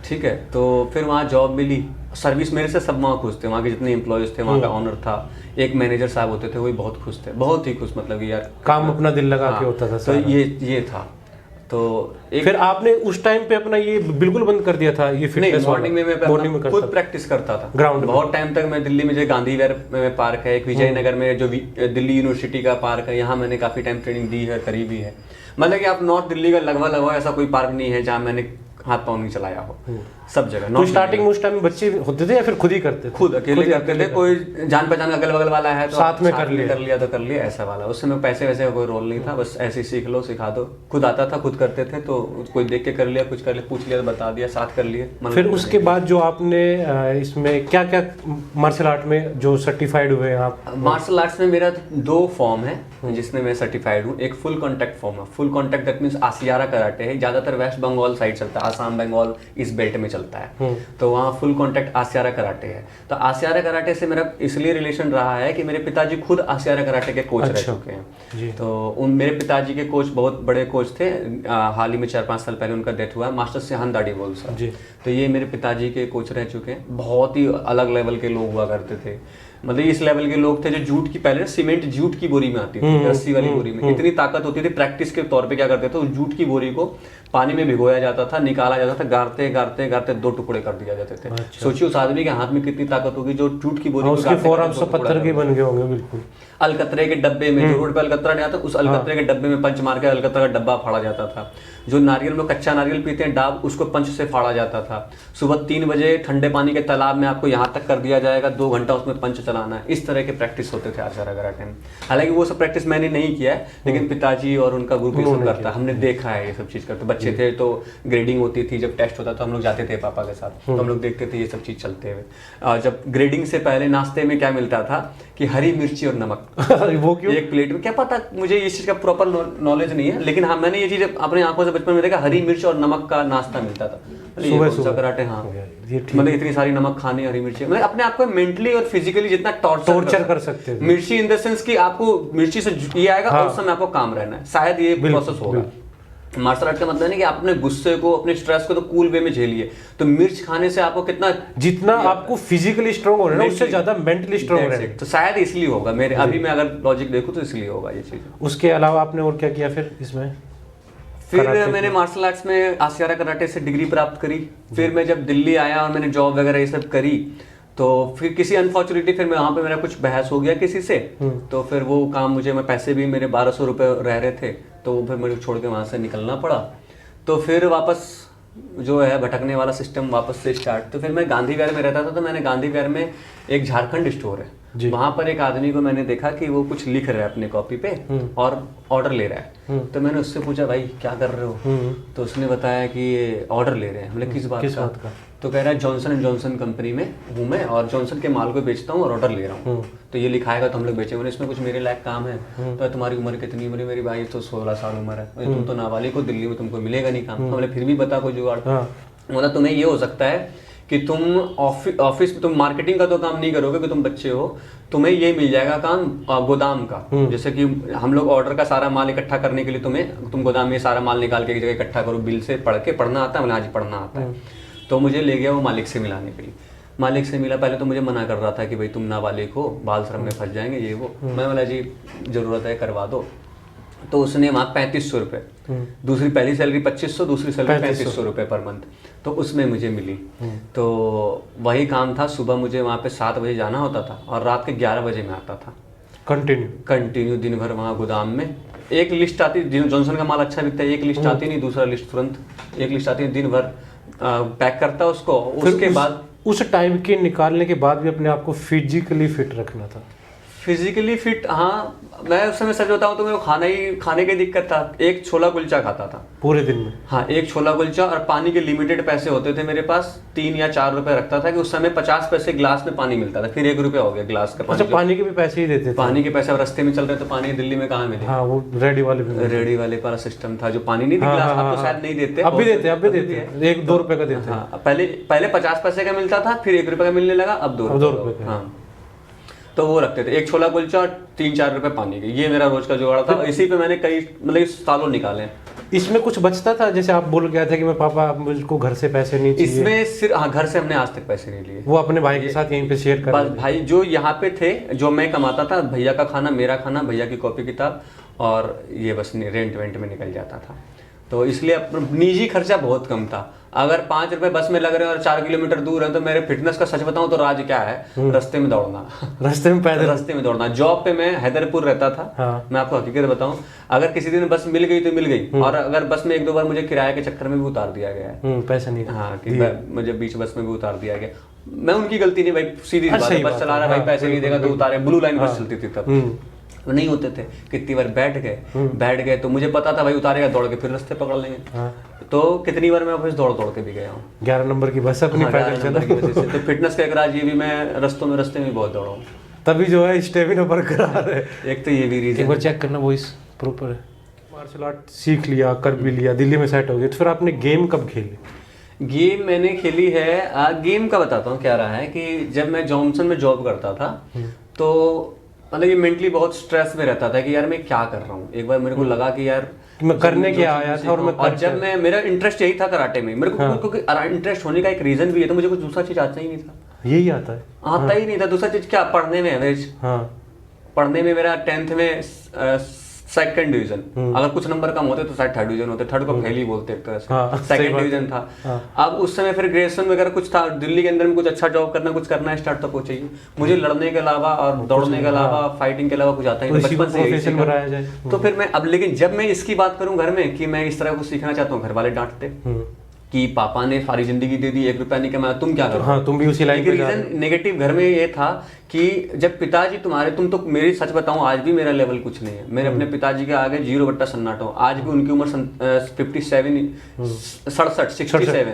ठीक है। तो फिर वहाँ जॉब मिली, सर्विस मेरे से सब वहाँ खुश थे, वहाँ के जितने एम्प्लॉयज थे, वहाँ का ऑनर था, एक मैनेजर साहब होते थे, वो भी बहुत खुश थे, बहुत ही खुश, मतलब कि यार काम अपना दिल लगा के होता था। तो ये था। तो फिर आपने उस टाइम पे अपना ये बिल्कुल बंद कर दिया था ये फिटनेस? मॉर्निंग में मैं खुद प्रैक्टिस करता था ग्राउंड। बहुत टाइम तक मैं दिल्ली में जो गांधी विहार में पार्क है, एक विजयनगर में जो दिल्ली यूनिवर्सिटी का पार्क है, यहाँ मैंने काफी टाइम ट्रेनिंग दी है, करी भी है। मतलब कि आप नॉर्थ दिल्ली का लगभग ऐसा कोई पार्क नहीं है जहाँ मैंने हाथ पाँव नहीं चलाया हो। सब जगह। तो स्टार्टिंग में उस टाइम बच्चे होते थे या फिर खुद ही करते थे? खुद अकेले करते थे, कोई जान पहचान अगल बगल वाला है तो साथ में कर लिया तो कर लिया, ऐसा वाला। उस समय पैसे वैसे का कोई रोल नहीं था, बस ऐसे ही सीख लो सिखा दो, खुद आता था खुद करते थे, तो कोई देख के कर लिया, कुछ कर लिया, पूछ लिया तो बता दिया, साथ कर लिए। फिर उसके बाद जो आपने इसमें क्या क्या मार्शल आर्ट में जो सर्टिफाइड हुए हैं आप? मार्शल आर्ट्स में मेरा 2 फॉर्म है जिसमें मैं सर्टिफाइड हूँ। एक फुल कॉन्टैक्ट फॉर्म है, फुल कॉन्टैक्ट दैट मींस आसियारा कराटे है, ज्यादातर वेस्ट बंगाल साइड चलता है, आसाम बंगाल इस बेल्ट में चलता है, तो वहाँ फुल कॉन्टैक्ट आसियारा कराटे है। तो आसियारा कराटे से मेरा इसलिए रिलेशन रहा है कि मेरे पिताजी खुद आसियारा कराटे के कोच रह चुके हैं। तो उन मेरे पिताजी के कोच बहुत बड़े कोच थे, हाल ही में 4-5 साल पहले उनका डेथ हुआ है, मास्टर सिहान दाड़ीवाल सर। तो ये मेरे पिताजी के कोच रह चुके हैं, बहुत ही अलग लेवल के लोग हुआ करते थे, मतलब इस लेवल के लोग थे जो जूट की, पहले सीमेंट जूट की बोरी में आती थी, रस्सी वाली बोरी में, इतनी ताकत होती थी, प्रैक्टिस के तौर पे क्या करते थे, उस जूट की बोरी को पानी में भिगोया जाता था, निकाला जाता था, गाड़ते गाड़ते गाड़ते 2 टुकड़े कर दिया जाते थे। सोचिए उस आदमी के हाथ में कितनी ताकत होगी जो जूट की बोरी उसके फोरआर्म्स तो पत्थर के बन गए होंगे बिल्कुल। अलकतरे के डब्बे में, जो रोड पे अलकतरा नहीं आता, उस अलकतरे के डब्बे में पंच मार के अलकतरा का डब्बा फाड़ा जाता था। जो नारियल में कच्चा नारियल पीते हैं डाब, उसको पंच से फाड़ा जाता था। सुबह 3 बजे ठंडे पानी के तालाब में आपको यहाँ तक कर दिया जाएगा, 2 घंटा उसमें पंच चलाना है। इस तरह के प्रैक्टिस होते थे आचार्य कराटे में। हालांकि वो सब प्रैक्टिस मैंने नहीं किया है, लेकिन पिताजी और उनका ग्रुप ये सब करता है, हमने देखा है ये सब चीज करते। बच्चे थे तो ग्रेडिंग होती थी, जब टेस्ट होता तो हम लोग जाते थे पापा के साथ, तो हम लोग देखते थे ये सब चीज चलते हुए। जब ग्रेडिंग से पहले नाश्ते में क्या मिलता था कि हरी मिर्ची और नमक वो क्यों? एक प्लेट में, क्या पता, मुझे इस चीज का प्रॉपर नॉलेज नहीं है, लेकिन हाँ मैंने ये चीज अपने आंखों से बचपन में देखा, हरी मिर्च और नमक का नाश्ता मिलता था सुबह कराटे। हाँ मतलब इतनी सारी नमक खानी, हरी मिर्ची, मतलब अपने आप को मेंटली और फिजिकली जितना टॉर्चर कर सकते हैं। मिर्ची इन द सेंस कि आपको मिर्ची से ये आएगा और उस समय आपको काम रहना है, शायद ये प्रोसेस होगा। मार्शल आर्ट का मतलब नहीं कि आप अपने गुस्से को, अपने स्ट्रेस को तो कूल वे में झेलिए, तो मिर्च खाने से आपको कितना, जितना आपको फिजिकली स्ट्रांग हो रहा है ना, उससे ज्यादा मेंटली स्ट्रांग रहना है। तो शायद इसलिए होगा मेरे, अभी मैं अगर लॉजिक देखूं तो इसलिए होगा ये चीज। उसके अलावा आपने और क्या किया फिर इसमें? फिर मैंने मार्शल आर्ट्स में आसियारा कराटे से डिग्री प्राप्त करी। फिर मैं जब दिल्ली आया और मैंने जॉब वगैरह ये सब करी, तो फिर किसी अनफॉर्चुनेटली फिर मैं वहाँ पे मेरा कुछ बहस हो गया किसी से, तो फिर वो काम मुझे, मैं पैसे भी मेरे 1200 रुपये रह रहे थे, तो फिर मुझे छोड़ के वहाँ से निकलना पड़ा। तो फिर वापस जो है भटकने वाला सिस्टम वापस से स्टार्ट। तो फिर मैं गांधी विहार में रहता था, तो मैंने गांधी विहार में एक झारखंड स्टोर है, वहां पर एक आदमी को मैंने देखा कि वो कुछ लिख रहा है अपने कॉपी पे और ऑर्डर ले रहा है। तो मैंने उससे पूछा, भाई क्या कर रहे हो? तो उसने बताया कि ऑर्डर ले रहे हैं। हमने किस बात का? तो कह रहा है जॉनसन एंड जॉनसन कंपनी में हूँ मैं और जॉनसन के माल को बेचता हूँ और ऑर्डर ले रहा हूँ, तो ये लिखाएगा तो हम लोग बेचेंगे। इसमें कुछ मेरे लायक काम है? तो तुम्हारी उम्र कितनी? मेरी भाई तो 16 साल उम्र है। तुम तो नाबालिग हो, दिल्ली में तुमको मिलेगा नहीं काम। हमने फिर भी बता कोई जुगाड़। मतलब तुम्हें ये हो सकता है कि तुम ऑफिस में तुम मार्केटिंग का तो काम नहीं करोगे कि तुम बच्चे हो, तुम्हें ये मिल जाएगा काम गोदाम का। जैसे कि हम लोग ऑर्डर का सारा माल इकट्ठा करने के लिए तुम गोदाम में सारा माल निकाल के एक जगह इकट्ठा करो, बिल से पढ़ना आता है? आज पढ़ना आता है। तो मुझे ले गया वो मालिक से मिलाने के लिए। मालिक से मिला, पहले तो मुझे मना कर रहा था कि भाई तुम नाबालिग हो, बाल श्रम में फंस जाएंगे ये वो। मैं बोला जी जरूरत है करवा दो। तो उसने वहाँ 3500 रुपये, दूसरी पहली सैलरी 2500, दूसरी सैलरी 3500 रुपये पर मंथ, तो उसमें मुझे मिली। तो वही काम था, सुबह मुझे वहाँ पे 7 बजे जाना होता था और रात के 11 बजे में आता था। कंटिन्यू दिन भर वहाँ गोदाम में। एक लिस्ट आती, जॉनसन का माल अच्छा बिकता है, एक लिस्ट आती नहीं, दूसरा लिस्ट तुरंत, एक लिस्ट आती है, दिन भर पैक करता उसको। उसके बाद उस टाइम के निकालने के बाद भी अपने आप को फिजिकली फिट रखना था। फिजिकली फिट, हाँ। मैं उस समय सच बताऊं तो मेरे खाने की दिक्कत था। एक छोला कुलचा खाता था पूरे दिन में। हाँ, एक छोला कुलचा, और पानी के लिमिटेड पैसे होते थे मेरे पास, 3 या 4 रुपए रखता था कि उस समय 50 पैसे गिलास में पानी मिलता था, फिर 1 रुपया हो गया गिलास का। अच्छा, पानी के भी पैसे ही देते थे? पानी के पैसे, रास्ते में चल रहे तो पानी दिल्ली में कहाँ मिले? हाँ, वो रेडी वाले वाला सिस्टम था, जो पानी नहीं गिलास, अब तो शायद नहीं देते, अब भी देते 1-2 रुपए का देते। हाँ, पहले 50 पैसे का मिलता था, फिर 1 रुपए का मिलने लगा, अब 2 रुपए। हाँ, तो वो रखते थे, एक छोला कुलचा और 3-4 रुपए पानी के। ये मेरा रोज का जुगाड़ था, इसी पे मैंने कई मतलब सालों निकाले। इसमें कुछ बचता था? जैसे आप बोल गया था कि मैं पापा मुझको घर से पैसे नहीं चाहिए। इसमें सिर्फ हाँ, घर से हमने आज तक पैसे नहीं लिए। वो अपने भाई के साथ यहीं पे शेयर कर बस भाई जो यहाँ पे थे, जो मैं कमाता था, भैया का खाना, मेरा खाना, भैया की कॉपी किताब, और ये बस रेंट वेंट में निकल जाता था। तो इसलिए निजी खर्चा बहुत कम था। अगर 5 रुपए बस में लग रहे हैं और 4 किलोमीटर दूर है, तो मेरे फिटनेस का सच बताऊं तो राज क्या है, रास्ते में दौड़ना। रास्ते में पैदल? रास्ते में दौड़ना। जॉब पे मैं हैदरपुर रहता था। हाँ। मैं आपको हकीकत बताऊं, अगर किसी दिन बस मिल गई तो मिल गई, और अगर बस में 1-2 बार मुझे किराए के चक्कर में भी उतार दिया गया है। पैसा नहीं। हाँ, कि मुझे बीच बस में भी उतार दिया गया। मैं उनकी गलती नहीं भाई, सीधी बात है, बस चला रहा भाई, पैसे नहीं देगा तो उतारे। ब्लू लाइन बस चलती थी तब, नहीं होते थे। कितनी बार बैठ गए तो मुझे पता था भाई उतारेगा, दौड़ के फिर रास्ते पकड़ लेंगे। तो कितनी बार मैं ऑफिस दौड़ के भी गया हूँ। 11 नंबर की बस अपनी पैदल चला की वजह से। तो फिटनेस का एक राज ये भी, मैं रास्ते में बहुत दौड़ा हूँ, तभी जो है स्टेमिना बरकरार है। एक तो ये भी रीजन। एक बार चेक करना वॉइस प्रॉपर है। मार्शल आर्ट सीख लिया, कर भी लिया, दिल्ली में सेट हो गया, तो फिर आपने गेम कब खेली? गेम मैंने खेली है, गेम का बताता हूँ क्या रहा है कि जब मैं जॉनसन में जॉब करता था, तो मतलब ये मेंटली बहुत स्ट्रेस में रहता था कि यार मैं क्या कर रहा हूँ। एक बार मेरे को लगा कि यार मैं करने क्या आया था, और जब मैं, मेरा इंटरेस्ट यही था कराटे में, मेरे को क्योंकि इंटरेस्ट होने का एक रीजन भी है, तो मुझे कुछ दूसरा चीज आता ही नहीं था। यही आता ही नहीं था दूसरा चीज। क्या पढ़ने में एवरेज, पढ़ने में मेरा 10th में 2nd डिवीजन, अगर कुछ नंबर कम होते तो शायद 3rd डिवीजन होते, 3rd को फेल ही बोलते एक तरह से। 2nd डिवीजन था। अब उस समय फिर ग्रेजुएशन वगैरह कुछ था, दिल्ली के अंदर में कुछ अच्छा जॉब करना, कुछ करना है स्टार्ट, तो कुछ चाहिए मुझे लड़ने के अलावा और दौड़ने के अलावा, फाइटिंग के अलावा कुछ आता ही नहीं, बचपन से यही सीखा। तो फिर मैं अब, लेकिन जब मैं इसकी बात करूं घर में कि मैं इस तरह को सीखना चाहता हूँ, घर वाले डांटते कि पापा ने सारी जिंदगी दे दी, 1 रुपया नहीं कमाया, तुम क्या करो। हाँ, तुम भी उसी लाइन पे जा रहे हो। रीजन नेगेटिव घर में ये था कि जब पिताजी तुम्हारे, तुम तो, मेरी सच बताऊं आज भी मेरा लेवल कुछ नहीं है, मेरे अपने पिताजी के आगे 0 बट्टा सन्नाटा हूं। आज भी उनकी उम्र 67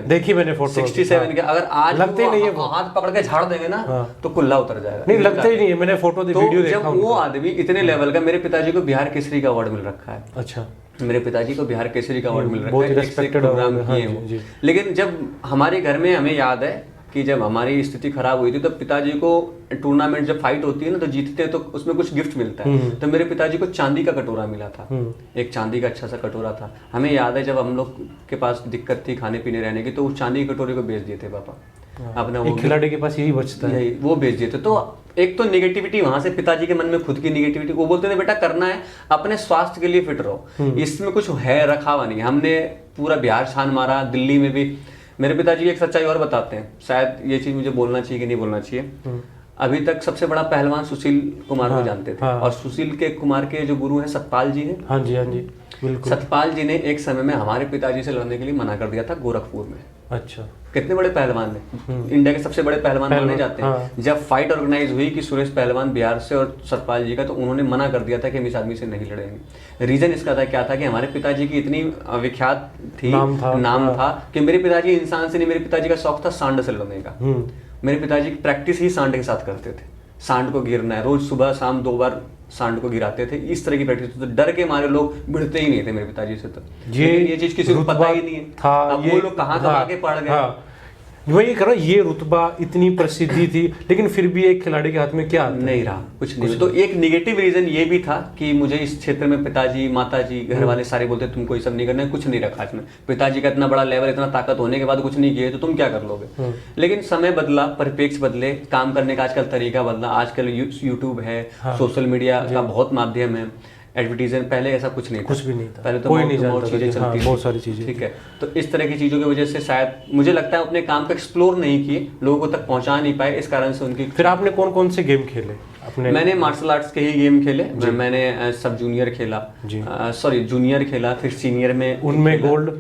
देखी मैंने फोटो, 67 के, अगर आज लगते नहीं है, हाथ पकड़ के झाड़ देंगे ना तो कुल्ला उतर जाएगा। नहीं लगता ही नहीं है, मैंने फोटो वीडियो देखा। जब वो आदमी इतने लेवल का, मेरे पिताजी को बिहार केसरी का अवार्ड मिल रखा है। अच्छा, मेरे पिताजी को बिहार केसरी का अवार्ड मिल रखा बहुत है, रिस्पेक्टेड प्रोग्राम किए हैं। लेकिन जब हमारे घर में, हमें याद है कि जब हमारी स्थिति खराब हुई थी, तो पिताजी को टूर्नामेंट जब फाइट होती है ना, तो जीतते हैं तो उसमें कुछ गिफ्ट मिलता है। तो मेरे पिताजी को चांदी का कटोरा मिला था, एक चांदी का अच्छा सा कटोरा था। हमें याद है जब हम लोग के पास दिक्कत थी खाने पीने रहने की, तो उस चांदी के कटोरे को बेच दिए थे पापा अपना। वो खिलाड़ी के पास यही बचता है, वो बेच दिए थे। तो एक तो नेगेटिविटी वहां से, पिताजी के मन में खुद की नेगेटिविटी। वो बोलते थे बेटा करना है, अपने स्वास्थ्य के लिए फिट रहो, इसमें कुछ है रखा हुआ नहीं। हमने पूरा बिहार छान मारा, दिल्ली में भी। मेरे पिताजी एक सच्चाई और बताते हैं, शायद ये चीज मुझे बोलना चाहिए कि नहीं बोलना चाहिए। अभी तक सबसे बड़ा पहलवान सुशील कुमार को जानते थे, और सुशील के कुमार के जो गुरु हैं सतपाल जी हैं। हाँ जी बिल्कुल। सतपाल जी ने एक समय में हमारे पिताजी से लड़ने के लिए मना कर दिया था गोरखपुर में। अच्छा, कितने बड़े पहलवान ने, इंडिया के सबसे बड़े पहलवान माने जाते हैं। जब फाइट ऑर्गेनाइज हुई कि सुरेश पहलवान बिहार से और सतपाल जी का, तो उन्होंने मना कर दिया था कि हम इस आदमी से नहीं लड़ेंगे। रीजन इसका था क्या था कि हमारे पिताजी की इतनी विख्यात थी, नाम था कि मेरे पिताजी इंसान से नहीं, मेरे पिताजी का शौक था सांड से लड़ने का। मेरे पिताजी की प्रैक्टिस ही सांड के साथ करते थे, सांड को गिरना है, रोज सुबह शाम 2 बार सांड को गिराते थे, इस तरह की प्रैक्टिस। तो डर के मारे लोग भिड़ते ही नहीं थे मेरे पिताजी से। तो ये चीज किसी को पता ही नहीं है था। अब वो लोग कहाँ आगे पड़ गए। वही करो, ये रुतबा इतनी प्रसिद्धि थी, लेकिन फिर भी एक खिलाड़ी के हाथ में क्या नहीं रहा, कुछ नहीं। तो एक नेगेटिव रीजन ये भी था कि मुझे इस क्षेत्र में पिताजी, माताजी, घर वाले सारे बोलते तुमको ये सब नहीं करना है, कुछ नहीं रखा इसमें। पिताजी का इतना बड़ा लेवल, इतना ताकत होने के बाद कुछ नहीं किए तो तुम क्या कर लोगे। लेकिन समय बदला, परिप्रेक्ष्य बदले, काम करने का आजकल तरीका बदला। आजकल यूट्यूब है, सोशल मीडिया का बहुत माध्यम है, एडवर्टीजमेंट। पहले ऐसा कुछ नहीं था, कुछ भी नहीं था, पहले तो कोई नहीं जानता चीजें चलती थी, बहुत सारी चीजें। ठीक है, तो इस तरह की चीजों की वजह से शायद मुझे लगता है अपने काम को एक्सप्लोर नहीं किए, लोगों को तक पहुंचा नहीं पाए, इस कारण से उनकी। फिर आपने कौन कौन से गेम खेले अपने? मैंने मार्शल आर्ट्स के ही गेम खेले। मैंने सब जूनियर खेला, जूनियर खेला, फिर सीनियर में। उनमें गोल्ड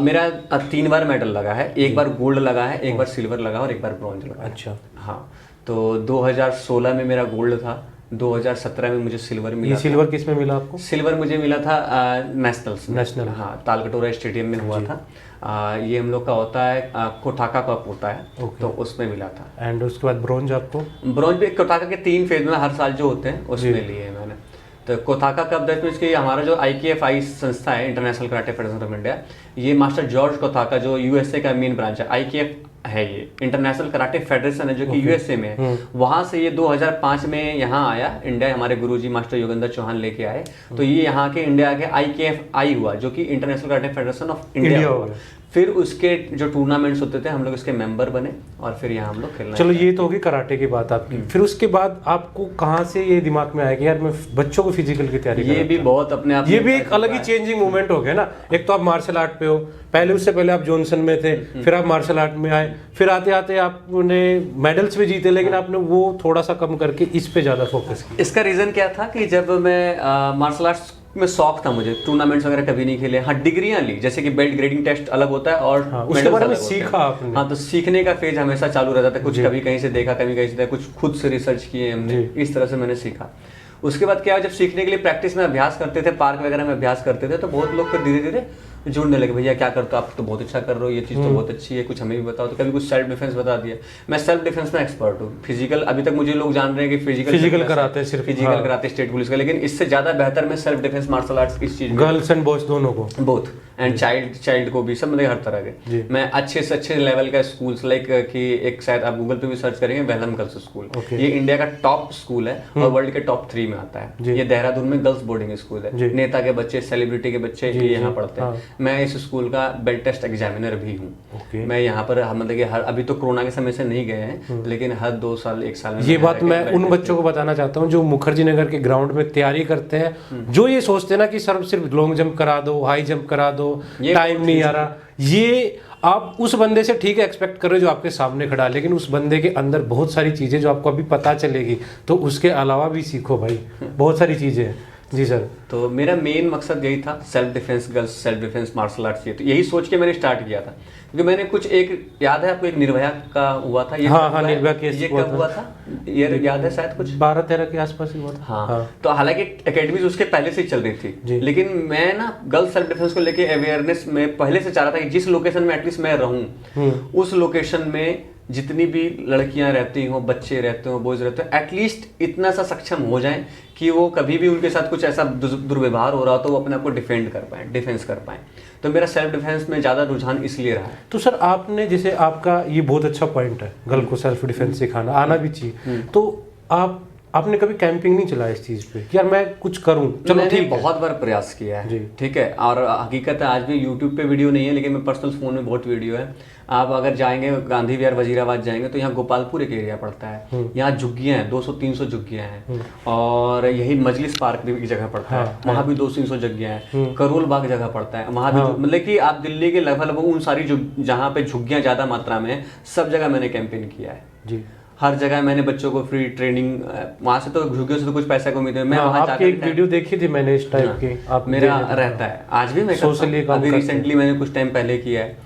मेरा 3 बार मेडल लगा है, 1 बार गोल्ड लगा है, 1 बार सिल्वर लगा और 1 बार ब्रॉन्ज लगा। अच्छा, हाँ। तो 2016 में मेरा गोल्ड था, 2017 में मुझे सिल्वर मिला। ये सिल्वर किस में मिला आपको? सिल्वर मुझे मिला था नेशनल, हाँ, तालकटोरा स्टेडियम में हुआ था। ये हम लोग का होता है, कोटाका कप होता है, तो उसमें मिला था। एंड उसके बाद ब्रॉन्ज आपको? ब्रॉन्ज भी कोटाका के 3 फेज में हर साल जो होते हैं उसमें लिए मैंने। तो कोटाका कप दैट मींस कि हमारा जो IKFI संस्था है, international karate federation of India, ये मास्टर जॉर्ज कोटाका जो USA का मेन ब्रांच है, IKF है, ये इंटरनेशनल कराटे फेडरेशन है जो कि USA में है। वहां से ये 2005 में यहाँ आया इंडिया, हमारे गुरुजी मास्टर योगेंद्र चौहान लेके आए। तो ये यहाँ के इंडिया के IKFI हुआ, जो कि international karate federation of India हुआ। फिर उसके जो टूर्नामेंट्स होते थे हम लोग इसके मेंबर बने और फिर यहाँ हम लोग खेलना। चलो ये तो होगी कराटे की बात आपकी, फिर उसके बाद आपको कहाँ से ये दिमाग में आया कि यार मैं बच्चों को फिजिकल की तैयारी ये भी बहुत अपने आप ये भी एक अलग ही चेंजिंग मोमेंट हो गया ना। एक तो आप मार्शल आर्ट पे हो, पहले उससे पहले आप जॉनसन में थे, फिर आप मार्शल आर्ट में आए, फिर आते आते आपने मेडल्स भी जीते, लेकिन आपने वो थोड़ा सा कम करके इस पे ज्यादा फोकस किया। इसका रीजन क्या था कि जब मैं मार्शल आर्ट्स में शौक था मुझे, टूर्नामेंट्स वगैरह कभी नहीं खेले, हाँ डिग्रियां ली, जैसे कि बेल्ट ग्रेडिंग टेस्ट अलग होता है और हाँ, उसके बारे में सीखा आपने। हाँ, तो सीखने का फेज हमेशा चालू रहता था, कुछ कभी कहीं से देखा, कभी कहीं से देखा, कुछ खुद से रिसर्च किए हमने, इस तरह से मैंने सीखा। उसके बाद क्या, जब सीखने के लिए प्रैक्टिस में अभ्यास करते थे, पार्क वगैरह में अभ्यास करते थे, तो बहुत लोग फिर धीरे धीरे जुड़ने लगे, भैया क्या करते हो आप, तो बहुत अच्छा कर रहे हो, ये चीज़ तो बहुत अच्छी है, कुछ हमें भी बताओ। तो कभी कुछ सेल्फ डिफेंस बता दिया। मैं सेल्फ डिफेंस में एक्सपर्ट हूँ। फिजिकल अभी तक मुझे लोग जान रहे हैं कि फिजिकल कराते हैं, सिर्फ फिजिकल कराते स्टेट पुलिस का, लेकिन इससे ज़्यादा बेहतर मैं सेल्फ डिफेंस मार्शल आर्ट्स इस चीज़ में, गर्ल्स एंड बॉयज दोनों को, बोथ एंड चाइल्ड को भी, सब मतलब हर तरह के। मैं अच्छे से अच्छे लेवल का स्कूल्स लाइक कि एक शायद आप गूगल पे भी सर्च करेंगे, वेलम गर्ल्स स्कूल, ये इंडिया का टॉप स्कूल है और वर्ल्ड के टॉप 3 में आता है। ये देहरादून में गर्ल्स बोर्डिंग स्कूल है, नेता के बच्चे, सेलिब्रिटी के बच्चे ये यहाँ पढ़ते हैं। मैं इस स्कूल का बेल्ट टेस्ट एग्जामिनर भी हूँ। मैं यहाँ पर मतलब कि हर, अभी तो कोरोना के समय से नहीं गए हैं, लेकिन हर 2 साल 1 साल में ये बात मैं उन बच्चों को बताना चाहता हूँ जो मुखर्जी नगर के ग्राउंड में तैयारी करते हैं, जो ये सोचते हैं ना कि सर सिर्फ लॉन्ग जंप करा दो, हाई जंप करा दो, टाइम नहीं आ रहा। ये आप उस बंदे से ठीक है एक्सपेक्ट कर रहे हो जो आपके सामने खड़ा, लेकिन उस बंदे के अंदर बहुत सारी चीजें जो आपको अभी पता चलेगी, तो उसके अलावा भी सीखो भाई, बहुत सारी चीजें हैं। जी सर। तो मेरा मेन मकसद यही था, self defence girls, self defence martial arts, ये तो यही सोच के मैंने स्टार्ट किया था। क्योंकि मैंने कुछ एक, याद है आपको, एक निर्भया का हुआ था, ये हाँ, निर्भया केस ये कब हुआ था, ये याद है शायद कुछ 12-13 के आसपास ही हुआ था। हाँ। तो हालांकि एकेडमीज उसके पहले से ही चल रही थी, लेकिन मैं ना गर्ल्स सेल्फ डिफेंस को लेके अवेयरनेस में पहले से चाह रहा था कि जिस लोकेशन में एटलीस्ट मैं रहूं, उस लोकेशन में जितनी भी लड़कियां रहती हों, बच्चे रहते हो, बॉयज रहते हो, एटलीस्ट इतना सा सक्षम हो जाएं कि वो कभी भी उनके साथ कुछ ऐसा दुर्व्यवहार हो रहा हो तो वो अपने आप को डिफेंड कर पाएं, डिफेंस कर पाएं। तो मेरा सेल्फ डिफेंस में ज़्यादा रुझान इसलिए रहा है। तो सर आपने, जैसे आपका ये बहुत अच्छा पॉइंट है, गर्ल को सेल्फ डिफेंस सिखाना आना भी चाहिए, तो आपने कभी कैंपिंग नहीं चला इस चीज पे, यार मैं कुछ करूं? चलो ठीक, बहुत बार प्रयास किया है, ठीक है। और हकीकत है आज भी यूट्यूब पे वीडियो नहीं है, लेकिन मेरे पर्सनल फोन में बहुत वीडियो है। आप अगर जाएंगे गांधी विहार वजीराबाद जाएंगे तो यहाँ गोपालपुर एक एरिया पड़ता है, यहाँ झुग्गियाँ हैं, 200-300 झुग्गियाँ हैं, और यही मजलिस पार्क भी एक जगह पड़ता है, वहाँ भी 200-300 झुग्गियाँ हैं, करोल बाग जगह पड़ता है, वहाँ भी मतलब कि आप दिल्ली के लगभग उन सारी जहाँ पे झुग्गियाँ ज्यादा मात्रा में, सब जगह मैंने कैंपेन किया है जी। हर जगह मैंने बच्चों को फ्री ट्रेनिंग, वहाँ से तो झुग्गियों से तो कुछ पैसा को उम्मीद है। मैं वहाँ जाकर एक वीडियो देखी थी मैंने इस टाइप की, आप मेरा रहता है आज भी, मैं सोशली अभी रिसेंटली मैंने कुछ टाइम पहले किया है,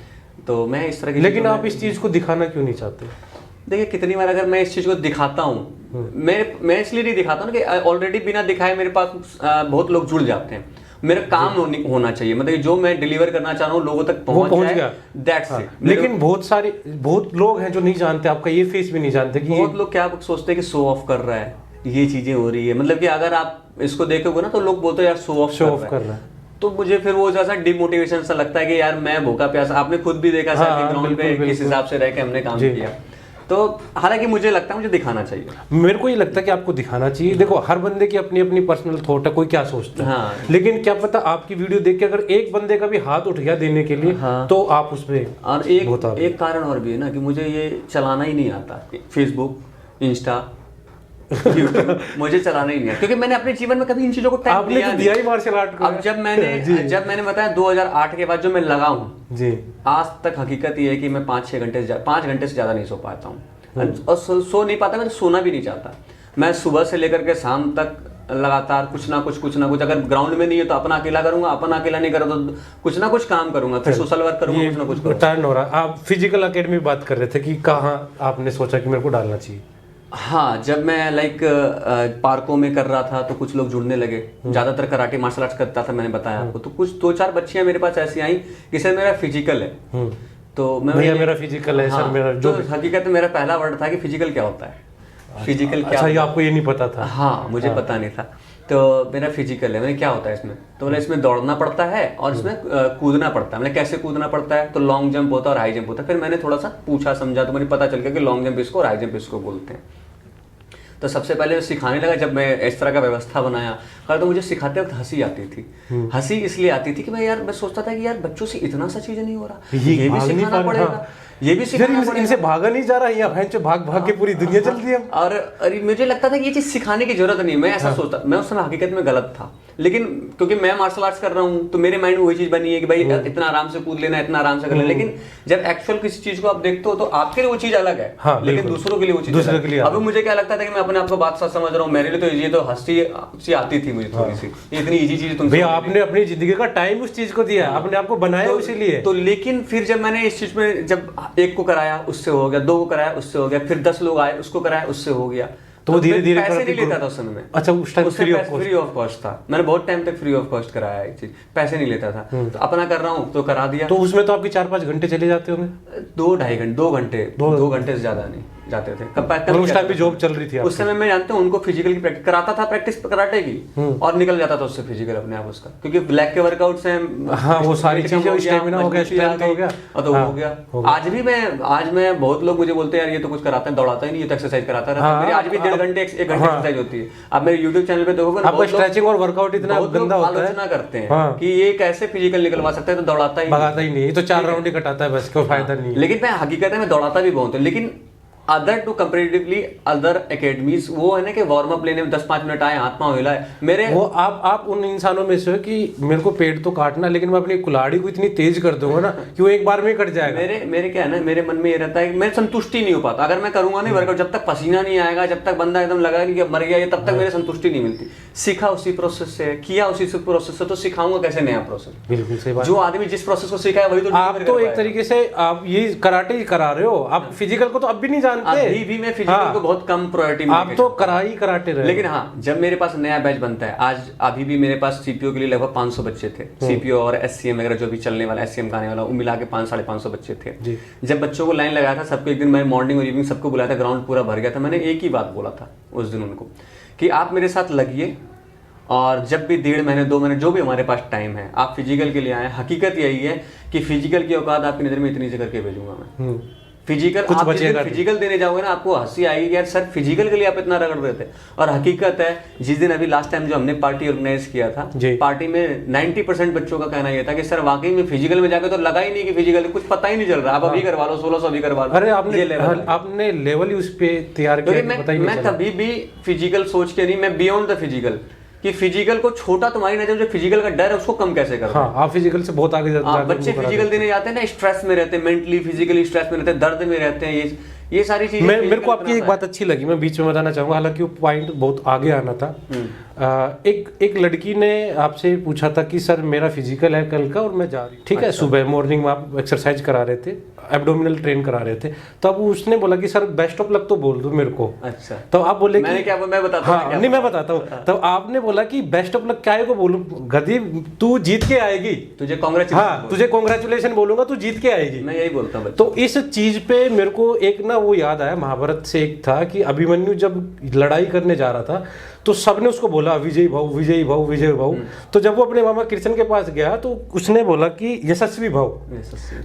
तो मैं इस तरह की। लेकिन आप इस चीज को दिखाना क्यों नहीं चाहते? देखिए कितनी बार अगर मैं इस चीज को दिखाता हूँ, मैं इसलिए नहीं दिखाता हूँ कि ऑलरेडी बिना दिखाए मेरे पास बहुत लोग जुड़ जाते हैं। मेरा काम होना चाहिए, मतलब जो मैं डिलीवर करना चाह रहा हूँ लोगों तक पहुंच गया, दैट्स इट। लेकिन बहुत लोग हैं जो नहीं जानते, आपका ये फेस भी नहीं जानते कि बहुत लोग क्या सोचते हैं कि शो ऑफ कर रहा है, ये चीजें हो रही है, मतलब कि अगर आप इसको देखोगे ना तो लोग बोलते हैं यार शो ऑफ कर रहा है, तो मुझे फिर वो जैसा डिमोटिवेशन सा लगता है कि यार मैं भूखा प्यासा, आपने खुद भी देखा ग्राउंड पे किस हिसाब से रह के हमने काम किया। तो हालांकि मुझे लगता है मुझे दिखाना चाहिए, मेरे को ये लगता है कि आपको दिखाना चाहिए। देखो हर बंदे की अपनी अपनी पर्सनल थॉट है, कोई क्या सोचता है, हाँ। लेकिन क्या पता आपकी वीडियो देख के अगर एक बंदे का भी हाथ उठ गया देने के लिए, हाँ। तो आप उसमें। और एक कारण और भी है ना कि मुझे ये चलाना ही नहीं आता, फेसबुक, इंस्टा, मुझे चलाना ही नहीं है, क्योंकि मैंने अपने जीवन में कभी इन चीजों को टाइम दिया ही मार्शल आर्ट को। अब जब मैंने बताया 2008 के बाद जो मैं लगा हूँ जी, आज तक हकीकत ये है कि मैं 5 घंटे से ज्यादा नहीं सो पाता हूँ, और सो नहीं पाता, मैं तो सोना भी नहीं चाहता। मैं सुबह से लेकर के शाम तक लगातार कुछ ना कुछ, अगर ग्राउंड में नहीं है तो अपना अकेला करूंगा, अपना अकेला नहीं करा तो कुछ ना कुछ काम करूंगा, फिर सोशल वर्क करूंगा, कुछ ना कुछ टर्न हो रहा। आप फिजिकल अकेडमी बात कर रहे थे कि कहाँ आपने सोचा कि मेरे को डालना चाहिए? हाँ, जब मैं पार्कों में कर रहा था तो कुछ लोग जुड़ने लगे, ज्यादातर कराटे मार्शल आर्ट्स करता था, मैंने बताया आपको, तो कुछ 2-4 बच्चियां मेरे पास ऐसी आई कि सर मेरा फिजिकल है, तो मेरा फिजिकल है। हाँ, सर मेरा जो हकीकत में मेरा पहला वर्ड था कि फिजिकल क्या होता है, फिजिकल क्या। अच्छा, ये आपको ये नहीं पता था? हाँ, मुझे पता नहीं था। तो मेरा फिजिकल है, मैंने क्या होता है इसमें, तो बोला इसमें दौड़ना पड़ता है और इसमें कूदना पड़ता है। मैंने कैसे कूदना पड़ता है, तो लॉन्ग जंप होता है और हाई जंप होता है। फिर मैंने थोड़ा सा पूछा समझा तो मुझे पता चल गया कि लॉन्ग जंप इसको और हाई जंप इसको बोलते हैं। तो सबसे पहले मैं सिखाने लगा, जब मैं इस तरह का व्यवस्था बनाया तो मुझे सिखाते वक्त हंसी आती थी। हंसी इसलिए आती थी कि मैं सोचता था कि यार बच्चों से इतना सा चीज़ नहीं हो रहा, ये भी सिखाना पड़ेगा, ये भी सिखाना पड़ेगा। इनसे भागा नहीं जा रहा, यहाँ भाग भाग के पूरी दुनिया चलती है। और अरे मुझे लगता था कि ये चीज़ सिखाने की जरूरत नहीं, मैं ऐसा सोचता, मैं उस समय हकीकत में गलत था। लेकिन क्योंकि मैं मार्शल आर्ट्स कर रहा हूँ तो मेरे माइंड में वही चीज़ बनी है कि भाई इतना आराम से कूद लेना, इतना आराम से कर लेना। लेकिन जब एक्चुअल किसी चीज़ को आप देखते हो तो आपके लिए वो चीज़ अलग है, लेकिन दूसरों के लिए वो चीज़ अलग है। अभी मुझे क्या लगता था कि मैं अपने आप को बात साथ समझ रहा हूँ, मेरे लिए तो ये तो हंसी सी आती थी मुझे थोड़ी सी, ये इतनी ईजी चीज़ तुम आपने अपनी जिंदगी का टाइम उस चीज़ को दिया, अपने आप को बनाया इसीलिए। तो लेकिन फिर जब मैंने इस चीज़ में जब एक को कराया उससे हो गया, 2 को कराया उससे हो गया, फिर 10 लोग आए उसको कराया उससे हो गया, तो धीरे धीरे पैसे नहीं लेता था उस समय में। अच्छा, उस टाइम फ्री ऑफ कॉस्ट था, मैंने बहुत टाइम तक फ्री ऑफ कॉस्ट कराया, एक चीज पैसे नहीं लेता था, तो अपना कर रहा हूँ तो करा दिया। तो उसमें तो आपके 4-5 घंटे चले जाते होंगे? 2-2.5 घंटे, 2 घंटे से ज्यादा नहीं जाते थे। उस टाइम भी जॉब चल रही थी उस समय मैं जानता हूँ उनको फिजिकल की प्रैक्टिस कराता था, प्रैक्टिस कराटे की, और निकल जाता था उससे फिजिकल अपने आप उसका, क्योंकि ब्लैक के वर्कआउट्स हैं। हाँ, वो सारी चीजें, स्टैमिना हो गया, स्ट्रेंथ हो गया, तो हो गया। आज मैं बहुत लोग मुझे बोलते हैं यार ये तो कुछ कराता है, दौड़ाता ही नहीं, ये तो एक्सरसाइज कराता रहता है। मेरी आज भी 1.5 घंटे 1 घंटे एक्सरसाइज होती है। आप मेरे यूट्यूब चैनल पे देखोगे आपका स्ट्रेचिंग और वर्कआउट इतना गंदा होता है, आलोचना करते हैं कि ये कैसे फिजिकल निकलवा सकता है, तो दौड़ाता ही नहीं, ये तो 4 राउंड ही कटाता है बस, कोई फायदा नहीं। लेकिन मैं हकीकत में दौड़ाता भी बहुत हूँ, लेकिन other to comparatively other academies वो है ना कि वार्म अप लेने में 10-5 मिनट आए, हाथ पांव हिला है मेरे। वो आप उन इंसानों में से हो कि मेरे को पेट तो काटना, लेकिन मैं अपनी कुल्हाड़ी को इतनी तेज कर दूंगा ना कि वो एक बार में कट जाएगा। मेरे क्या है ना, मेरे मन में ये रहता है कि मैं संतुष्टि नहीं हो पाता अगर मैं करूंगा नहीं वर्कआउट, जब तक पसीना नहीं आएगा, जब तक बंदा एकदम लगा कि मर गया ये, तब तक मेरे संतुष्टि नहीं मिलती। सीखा उसी प्रोसेस से, किया उसी प्रोसेस से, तो सिखाऊंगा कैसे नया प्रोसेस? बिल्कुल सही बात। जो आदमी जिस प्रोसेस को सीखा है वही तो आप तो एक तरीके से आप ये कराटे ही करा रहे हो, आप फिजिकल को तो अब भी नहीं जानते। अभी भी मैं फिजिकल को बहुत कम प्रायोरिटी में, आप तो कराटे रहे। लेकिन हाँ, जब मेरे पास नया बैच बनता है, आज अभी भी मेरे पास सीपीओ के लिए लगभग 500 बच्चे थे। सीपीओ और एससीएम वगैरह जो भी चलने वाला, एससीएम का आने वाला, वो मिला के 500-550 बच्चे थे। जब बच्चों को लाइन लगाया था सबको, एक दिन मैं मॉर्निंग और इवनिंग सबको बुलाया था, ग्राउंड पूरा भर गया था। मैंने एक ही बात बोला था उस दिन उनको कि आप मेरे साथ लगिए, और जब भी 1.5 महीने 2 महीने जो भी हमारे पास टाइम है, आप फिजिकल के लिए आए। हकीकत यही है कि फिजिकल की औकात आपकी नज़र में इतनी से करके भेजूंगा मैं। फिजिकल आप फिजिकल देने जाओगे ना, आपको हंसी आएगी यार सर फिजिकल के लिए आप इतना रगड़ रहे थे। और हकीकत है, जिस दिन अभी लास्ट टाइम जो हमने पार्टी ऑर्गेनाइज किया था, पार्टी में 90% बच्चों का कहना यह था कि सर वाकई में फिजिकल में जाकर तो लगा ही नहीं कि फिजिकल कुछ पता ही नहीं चल रहा, आप अभी करवा लो, 1600 अभी करवा लो। अरे आपने लेवल ही उस पे तैयार किया। मैं कभी भी फिजिकल सोच के नहीं, मैं बियॉन्ड द फिजिकल, कि फिजिकल को छोटा, तुम्हारी नजर में जो फिजिकल का डर है उसको कम कैसे करो। हाँ, आप फिजिकल से बहुत आगे जाते हैं। बच्चे फिजिकल देने जाते हैं ना, स्ट्रेस में रहते हैं, मेंटली फिजिकली स्ट्रेस में रहते हैं, दर्द में रहते हैं, ये सारी चीजें। मेरे को आपकी एक बात अच्छी लगी, मैं बीच में बताना चाहूंगा, हालांकि वो पॉइंट बहुत आगे आना था। एक लड़की ने आपसे पूछा था कि सर मेरा फिजिकल है कल का और मैं जा रही हूँ, ठीक है, सुबह मॉर्निंग में आप एक्सरसाइज करा रहे थे, एब्डोमिनल ट्रेन करा रहे थे, तो अब उसने बोला कि सर बेस्ट ऑफ लक तो बोल दो मेरे को। अच्छा, तो आप बोले मैंने क्या, मैं बताता हूं। हाँ, नहीं मैं बताता हूँ। तो आपने बोला कि बेस्ट ऑफ लक क्या को बोलूं, गधी तू जीत के आएगी, तुझे कांग्रेचुलेशन। हाँ, तुझे कांग्रेचुलेशन बोलूंगा, तू जीत के आएगी, मैं यही बोलता हूँ। तो इस चीज पे मेरे को एक ना वो याद आया, महाभारत से एक था कि अभिमन्यु जब लड़ाई करने जा रहा था तो सबने उसको बोला विजयी भव विजयी भव विजयी भव। तो जब वो अपने मामा कृष्ण के पास गया तो उसने बोला कि यशस्वी भव।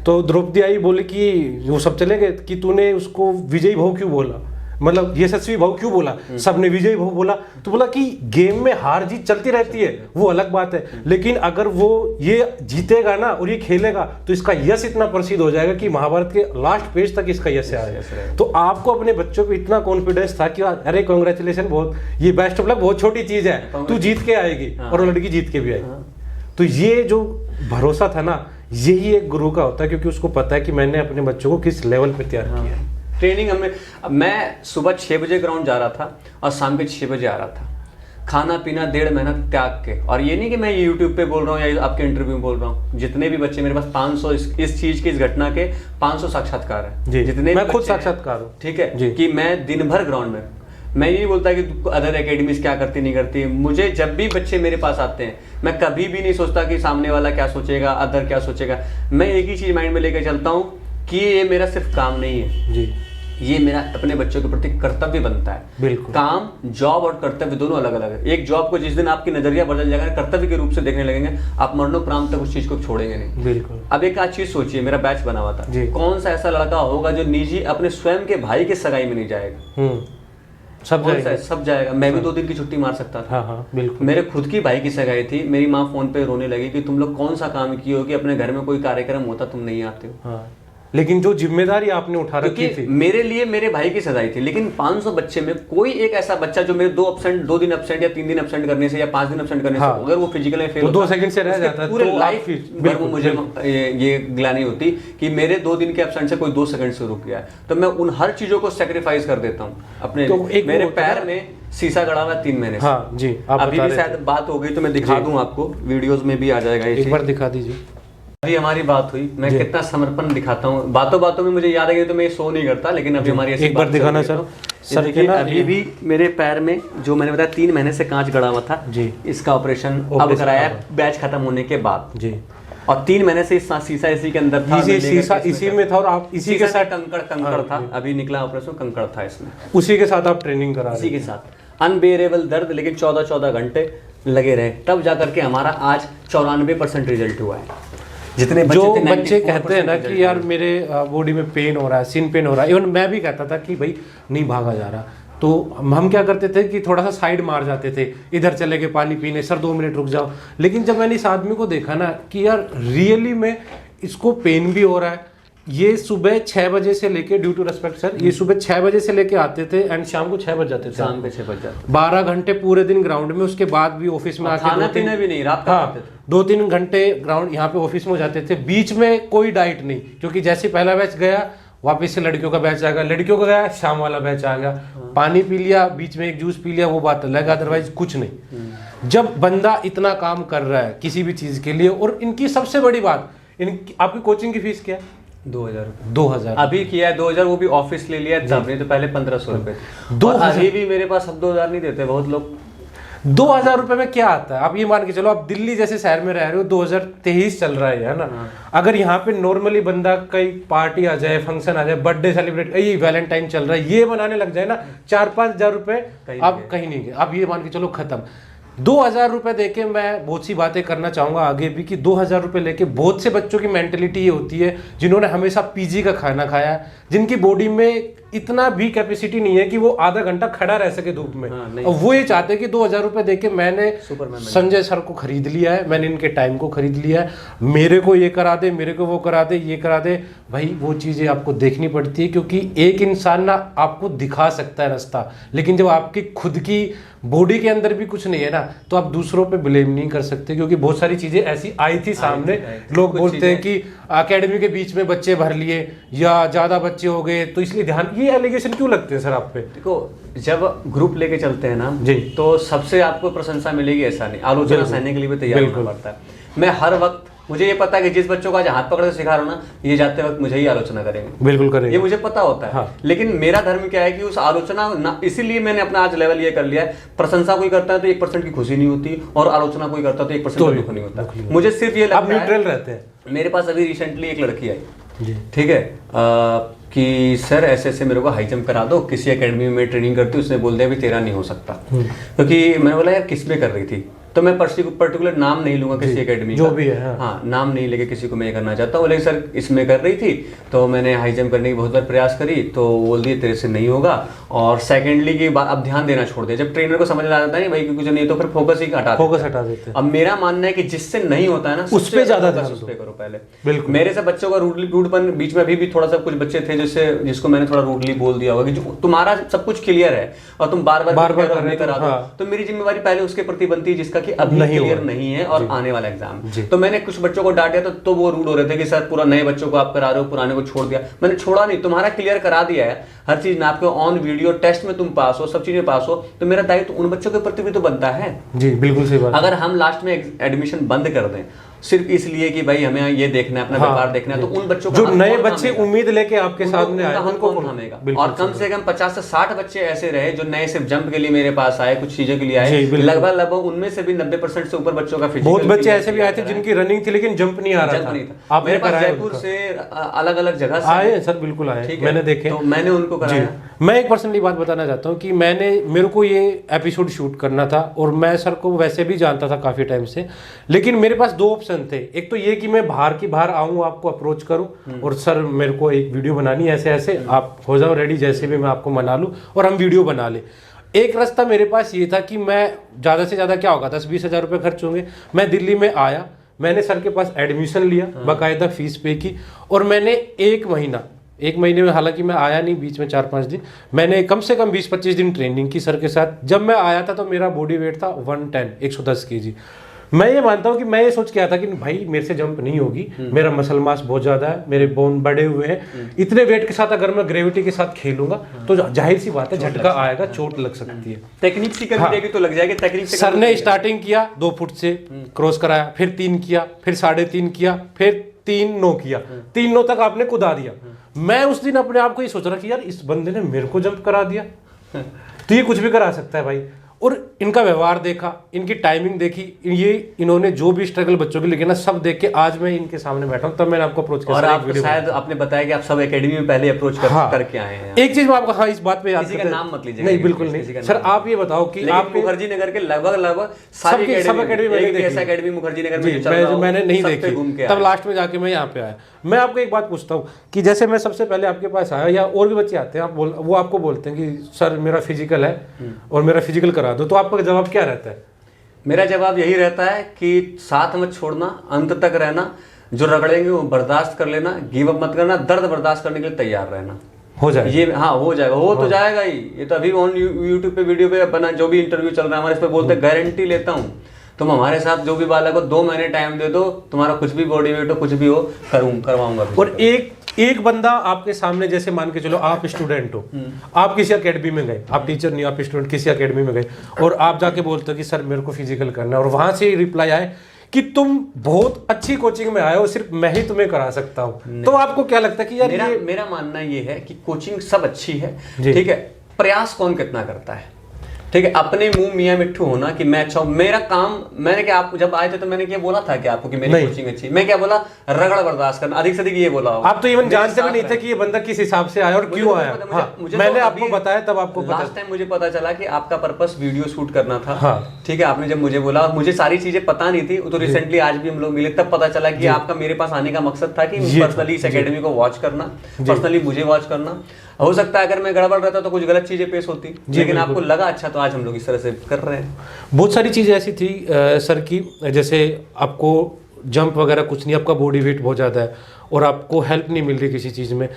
तो द्रौपदी आई, बोले कि वो सब चले गए कि तूने उसको विजयी भव क्यों बोला, मतलब यशस्वी भव क्यों बोला, सबने विजयी भव बोला। तो बोला कि गेम में हार जीत चलती रहती है, वो अलग बात है, लेकिन अगर वो ये जीतेगा ना और ये खेलेगा तो इसका यश इतना प्रसिद्ध हो जाएगा कि महाभारत के लास्ट पेज तक इसका यश आएगा। तो आपको अपने बच्चों पे इतना कॉन्फिडेंस था कि अरे कांग्रेचुलेशन, बहुत ये बेस्ट ऑफ लक बहुत छोटी चीज है, तू जीत के आएगी और लड़की जीत के भी आएगी। तो ये जो भरोसा था ना, यही एक गुरु का होता है, क्योंकि उसको पता है कि मैंने अपने बच्चों को किस लेवल पे तैयार किया है। ट्रेनिंग मैं सुबह 6 बजे ग्राउंड जा रहा था और शाम के 6 बजे आ रहा था, खाना पीना 1.5 महीना त्याग के। और ये नहीं कि मैं यूट्यूब पे बोल रहा हूँ या आपके इंटरव्यू में बोल रहा हूँ, जितने भी बच्चे मेरे पास 500 इस चीज की, इस घटना के 500 साक्षात्कार है, जितने मैं खुद साक्षात्कार हूँ, ठीक है, कि मैं दिन भर ग्राउंड में, मैं ये नहीं बोलता कि अदर एकेडमीज क्या करती नहीं करती। मुझे जब भी बच्चे मेरे पास आते हैं, मैं कभी भी नहीं सोचता कि सामने वाला क्या सोचेगा, अदर क्या सोचेगा। मैं एक ही चीज माइंड में लेकर चलता हूँ कि ये मेरा सिर्फ काम नहीं है जी, ये मेरा अपने बच्चों के प्रति कर्तव्य बनता है। बिल्कुल, काम, जॉब और कर्तव्य दोनों अलग अलग है। एक जॉब को जिस दिन आपकी नजरिया बदल जाएगा, कर्तव्य के रूप से देखने लगेंगे, आप मरणोपरांत तक उस चीज को छोड़ेंगे नहीं। बिल्कुल। अब एक आज चीज सोचिए, मेरा बैच बना हुआ था, कौन सा ऐसा लड़का होगा जो निजी अपने स्वयं के भाई के सगाई में नहीं जाएगा? सब जाएगा। सब जाएगा। मैं भी 2 दिन की छुट्टी मार सकता था। हाँ हाँ बिल्कुल। मेरे खुद की भाई की सगाई थी, मेरी माँ फोन पे रोने लगी कि तुम लोग कौन सा काम किए हो कि अपने घर में कोई कार्यक्रम होता तुम नहीं आते हो। हाँ, लेकिन जो जिम्मेदारी आपने उठा रखी क्योंकि थी, मेरे लिए मेरे भाई की सगाई थी, लेकिन 500 बच्चे में कोई एक ऐसा बच्चा जो मेरे 2 दिन एब्सेंट या 3 दिन एब्सेंट करने से या 5 दिन एब्सेंट करने से, अगर वो फिजिकल में फेल तो होता 2 सेकंड से रह उसके जाता, पूरे तो लाइफ आप भर में मुझे ये ग्लानि होती कि मेरे 2 दिन के एब्सेंट से कोई 2 सेकंड से रुक गया है। तो मैं उन हर चीजों को सेक्रीफाइस कर देता हूँ अपने। तो एक मेरे होता है पैर में शीशा गड़ा हुआ है 3 महीने से। हाँ जी, आप अभी बता भी रहे शायद बात हो गई तो मैं दिखा दूं आपको, वीडियोस में भी आ जाएगा ये एक चीज़। बार दिखा दीजिए। अभी हमारी बात हुई, मैं कितना समर्पण दिखाता हूँ, बातों बातों में मुझे याद आ गई तो मैं शो नहीं करता, लेकिन अभी हमारी ऐसी एक बार बात दिखाना चल रही है सर। तो सर देखिए, के ना अभी भी मेरे पैर में जो मैंने बताया 3 महीने से कांच गड़ा हुआ था जी, इसका ऑपरेशन अब कराया बैच खत्म होने के बाद जी, और 3 महीने से शीशा इसी के अंदर था, शीशा इसी में था और आप इसी के साथ कंकड़ था, अभी निकला ऑपरेशन, कंकड़ था इसमें, उसी के साथ आप ट्रेनिंग करा इसी रहे के साथ अनबेरेबल दर्द, लेकिन 14 घंटे लगे रहे, तब जाकर के हमारा आज 94% रिजल्ट हुआ है। जितने जो थे बच्चे 94% कहते हैं ना रिजल्ट कि यार मेरे बॉडी में पेन हो रहा है, सिन पेन हो रहा है, इवन मैं भी कहता था कि भाई नहीं भागा जा रहा, तो हम क्या करते थे कि थोड़ा सा साइड मार जाते थे, इधर चले गए पानी पीने, सर 2 मिनट रुक जाओ। लेकिन जब मैंने इस आदमी को देखा ना कि यार रियली में इसको पेन भी हो रहा है, ये सुबह 6 बजे से लेके, ड्यू टू रेस्पेक्ट सर, ये सुबह 6 बजे से लेके आते थे एंड शाम को 6 बज जाते थे, शाम के 6 बज जाते, 12 घंटे पूरे दिन ग्राउंड में, उसके बाद भी ऑफिस में आके खाना पीना भी नहीं, रात हाँ 2-3 घंटे ग्राउंड यहाँ पे ऑफिस में हो जाते थे, बीच में कोई डाइट नहीं, क्योंकि जैसे पहला बैच गया वापस से लड़कियों का बैच आ गया, लड़कियों का गया शाम वाला बैच आ गया, पानी पी लिया, बीच में एक जूस पी लिया, वो बात अलग, अदरवाइज कुछ नहीं। जब बंदा इतना काम कर रहा है किसी भी चीज के लिए, और इनकी सबसे बड़ी बात, इनकी आपकी कोचिंग की फीस क्या है? 2000 अभी किया है 2000, वो भी ऑफिस ले लिया तब, नहीं तो पहले 1500 रुपए। अभी भी मेरे पास अब 2000 नहीं देते बहुत लोग। 2000 रुपए में क्या आता है? आप ये मान के चलो, आप दिल्ली जैसे शहर में रह रहे हो, 2023 चल रहा है ना, अगर यहाँ पे नॉर्मली बंदा कई पार्टी आ जाए, फंक्शन आ जाए, बर्थडे सेलिब्रेट, ये वैलेंटाइन चल रहा है, ये बनाने लग जाए ना 4-5 हजार रुपए, आप कहीं नहीं गए। आप ये मान के चलो खत्म। 2000 रुपए देके मैं बहुत सी बातें करना चाहूंगा आगे भी, कि 2000 रुपए लेके बहुत से बच्चों की मेंटेलिटी ये होती है जिन्होंने हमेशा पीजी का खाना खाया, जिनकी बॉडी में इतना भी कैपेसिटी नहीं है कि वो आधा घंटा खड़ा रह सके धूप में, और वो ये चाहते हैं कि 2000 रुपए देके मैंने संजय सर को खरीद लिया है, मैंने इनके टाइम को खरीद लिया है, मेरे को ये करा दे, मेरे को वो करा दे, ये करा दे। भाई वो चीज़ें आपको देखनी पड़ती है, क्योंकि एक इंसान ना आपको दिखा सकता है रास्ता, लेकिन जब आपकी खुद की बॉडी के अंदर भी कुछ नहीं है ना, तो आप दूसरों पे ब्लेम नहीं कर सकते, क्योंकि बहुत सारी चीजें ऐसी आई थी सामने। लोग बोलते हैं कि एकेडमी के बीच में बच्चे भर लिए या ज्यादा बच्चे हो गए तो इसलिए ध्यान, ये एलिगेशन क्यों लगते हैं सर आप पे? देखो, जब ग्रुप लेके चलते हैं ना जी, तो सबसे आपको प्रशंसा मिलेगी ऐसा नहीं, आलोचना सहने के लिए भी तैयार होना पड़ता है। मैं हर वक्त, मुझे ये पता है कि जिस बच्चों को आज हाथ पकड़ के सिखा रहा हूं ना, ये जाते वक्त मुझे ही आलोचना करेंगे, बिल्कुल करेंगे, ये मुझे पता होता है। हाँ। लेकिन मेरा धर्म क्या है कि उस आलोचना ना, इसीलिए मैंने अपना आज लेवल ये कर लिया है, प्रशंसा कोई करता है तो 1% की खुशी नहीं होती, और आलोचना कोई करता है तो 1% का दुख नहीं होता। मुझे सिर्फ ये लगता है, न्यूट्रल रहते हैं। मेरे पास अभी रिसेंटली एक लड़की आई, ठीक है, कि सर ऐसे ऐसे मेरे को हाई जंप करा दो, किसी एकेडमी में ट्रेनिंग करती, उसने बोल दिया भी तेरा नहीं हो सकता, क्योंकि मैंने बोला यार किस में कर रही थी, तो मैं पर्टिकुलर नाम नहीं लूंगा किसी एकेडमी जो भी है, हाँ नाम नहीं लेके किसी को मैं करना चाहता हूँ, लेकिन सर इसमें कर रही थी, तो मैंने हाई जंप करने की बहुत बार प्रयास करी, तो बोल दिए तेरे से नहीं होगा, और सेकेंडली की बात अब ध्यान देना छोड़ दिया। जब ट्रेनर को समझ आ जाता है भाई कुछ नहीं, तो फिर फोकस ही हटा देते हैं। अब मेरा मानना है कि जिससे नहीं होता है ना, उस पे ज्यादा ध्यान उस पे करो पहले। बिल्कुल, मेरे से बच्चों का रूडपन बीच में अभी भी थोड़ा सा, कुछ बच्चे थे जिसको मैंने थोड़ा रूडली बोल दिया होगा कि तुम्हारा सब कुछ क्लियर है और तुम बार बार करा दो, तो मेरी जिम्मेवारी पहले उसके प्रति बनती है जिसका कि अभी क्लियर नहीं है और आने वाला एग्जाम। तो मैंने कुछ बच्चों को डांटा तो वो रूड हो रहे थे कि सर पूरा नए बच्चों को आप करा रहे हो, पुराने को छोड़ दिया। मैंने छोड़ा नहीं, तुम्हारा क्लियर करा दिया है हर चीज में, आपको ऑन वीडियो टेस्ट में तुम पास हो, सब चीजें पास हो, तो मेरा दायित्व उन बच्चों के प्रति भी तो बनता है। जी बिल्कुल सही बात। अगर हम लास्ट में एडमिशन बंद कर दें सिर्फ इसलिए कि भाई हमें ये देखना है, अपना व्यापार देखना है, तो उन बच्चों जो नए बच्चे उम्मीद लेके आपके सामने आए उनको कौन थामेगा? और कम से कम 50 से 60 बच्चे ऐसे रहे जो नए सिर्फ जंप के लिए मेरे पास आए, कुछ चीजों के लिए आए, लगभग उनमें से भी 90% से ऊपर बच्चों का फिजिकल, बहुत बच्चे ऐसे भी आए थे जिनकी रनिंग थी लेकिन जंप नहीं आ रहा था। मेरे पास जयपुर से अलग अलग जगह से आए सर, बिल्कुल आए, मैंने देखे, तो मैंने उनको कराया। मैं एक पर्सनली बात बताना चाहता हूँ कि मेरे को ये एपिसोड शूट करना था और मैं सर को वैसे भी जानता था काफी टाइम से, लेकिन मेरे पास 2 ऑप्शन थे। एक तो ये कि मैं बाहर आऊँ, आपको अप्रोच करूँ और सर मेरे को एक वीडियो बनानी है ऐसे ऐसे, आप हो जाओ रेडी, जैसे भी मैं आपको मना लूँ और हम वीडियो बना ले। एक रास्ता मेरे पास ये था कि मैं ज़्यादा से ज़्यादा क्या होगा 10-20 हज़ार रुपये खर्च होंगे। मैं दिल्ली में आया, मैंने सर के पास एडमिशन लिया, बाकायदा फीस पे की, और मैंने एक महीने में, हालांकि मैं आया नहीं, बीच में 4-5 दिन, मैंने कम से कम 20-25 दिन ट्रेनिंग की सर के साथ। जब मैं आया था तो मेरा बॉडी वेट था 110 kg। मैं ये मानता हूँ कि मैं ये सोच के आया था कि भाई मेरे से जंप नहीं होगी, मेरा मसल मास बहुत ज़्यादा है, मेरे बोन बड़े हुए हैं, इतने वेट के साथ अगर मैं ग्रेविटी के साथ खेलूंगा तो जाहिर सी बात है झटका आएगा, चोट लग सकती है। टेक्निक सीखनी रहेगी तो लग जाएगी। टेक्निक से सर ने स्टार्टिंग किया 2 फुट से क्रॉस कराया, फिर 3 किया, फिर 3.5 किया, फिर 3-9 किया, 3-9 तक आपने कुदा दिया। मैं उस दिन अपने आप को ये सोच रहा कि यार इस बंदे ने मेरे को जंप करा दिया, तो ये कुछ भी करा सकता है भाई। और इनका व्यवहार देखा, इनकी टाइमिंग देखी, ये इन्होंने जो भी स्ट्रगल बच्चों के लिए ना सब देख के आज मैं इनके सामने बैठा हूँ। तब मैंने आपको अप्रोच किया। और आप शायद आपने बताया कि आप सब एकेडमी में पहले अप्रोच करके आए हैं। एक चीज मैं आपको इस बात पे याद किसी का नाम मत लीजिएगा। नहीं बिल्कुल नहीं सर, आप ये बताओ कि आप मुखर्जी नगर के लगभग सारी एकेडमी मुखर्जी नगर में मैंने नहीं देखी, तब लास्ट में जाके मैं यहाँ पे आया। मैं आपको एक बात पूछता हूँ कि जैसे मैं सबसे पहले आपके पास आया, या और भी बच्चे आते हैं, वो आपको बोलते हैं कि सर मेरा फिजिकल है और मेरा फिजिकल करा दो, तो आपका जवाब क्या रहता है? मेरा जवाब यही रहता है कि साथ मत छोड़ना, अंत तक रहना, जो रगड़ेंगे वो बर्दाश्त कर लेना, गिव अप मत करना, दर्द बर्दाश्त करने के लिए तैयार रहना। हो जाएगा ये, हाँ हो जाएगा, तो जाएगा ही। ये तो अभी ऑन यूट्यूब पे वीडियो पे बना, जो भी इंटरव्यू चल रहा है हमारे, इस पे बोलते हैं गारंटी लेता हूँ तुम हमारे साथ जो भी बालक को 2 महीने टाइम दे दो, तुम्हारा कुछ भी बॉडी वेट हो, कुछ भी हो, करवाऊंगा। और एक बंदा आपके सामने, जैसे मान के चलो आप स्टूडेंट हो, आप किसी एकेडमी में गए, आप टीचर नहीं, आप स्टूडेंट किसी एकेडमी में गए, और आप जाके बोलते हो कि सर मेरे को फिजिकल करना है, और वहां से रिप्लाई आए कि तुम बहुत अच्छी कोचिंग में आए हो, सिर्फ मैं ही तुम्हें करा सकता हूँ, तो आपको क्या लगता है कि यार मेरा मानना ये है कि कोचिंग सब अच्छी है, ठीक है, प्रयास कौन कितना करता है, ठीक है। अपने मुंह मियां मिट्ठू होना कि मैं अच्छा हूं, मेरा काम, मैंने क्या आपको जब आए थे तो मैंने क्या बोला था कि आपको कि मेरी कोचिंग अच्छी, मैं क्या बोला, रगड़ बर्दाश्त करना, अधिक से अधिक ये बोला आप तो इवन जानते भी नहीं थे कि ये बंदा किस हिसाब से आया और क्यों आया। मैंने आपको बताया तब आपको लास्ट टाइम मुझे पता चला कि आपका पर्पस वीडियो शूट करना था, ठीक है। आपने जब मुझे बोला, मुझे सारी चीजें पता नहीं थी, तो रिसेंटली आज भी हम लोग मिले, तब पता चला कि आपका मेरे पास आने का मकसद था कि पर्सनली इस एकेडमी को वॉच करना, पर्सनली मुझे वॉच करना। हो सकता है अगर मैं गड़बड़ रहता तो कुछ गलत चीजें पेश होती, लेकिन आपको लगा अच्छा, तो आज हम लोग इस तरह से कर रहे हैं। बहुत सारी चीजें ऐसी थी सर की, जैसे आपको जंप वगैरह कुछ नहीं, आपका बॉडी वेट बहुत ज़्यादा है और आपको हेल्प नहीं मिल रही किसी चीज़ में।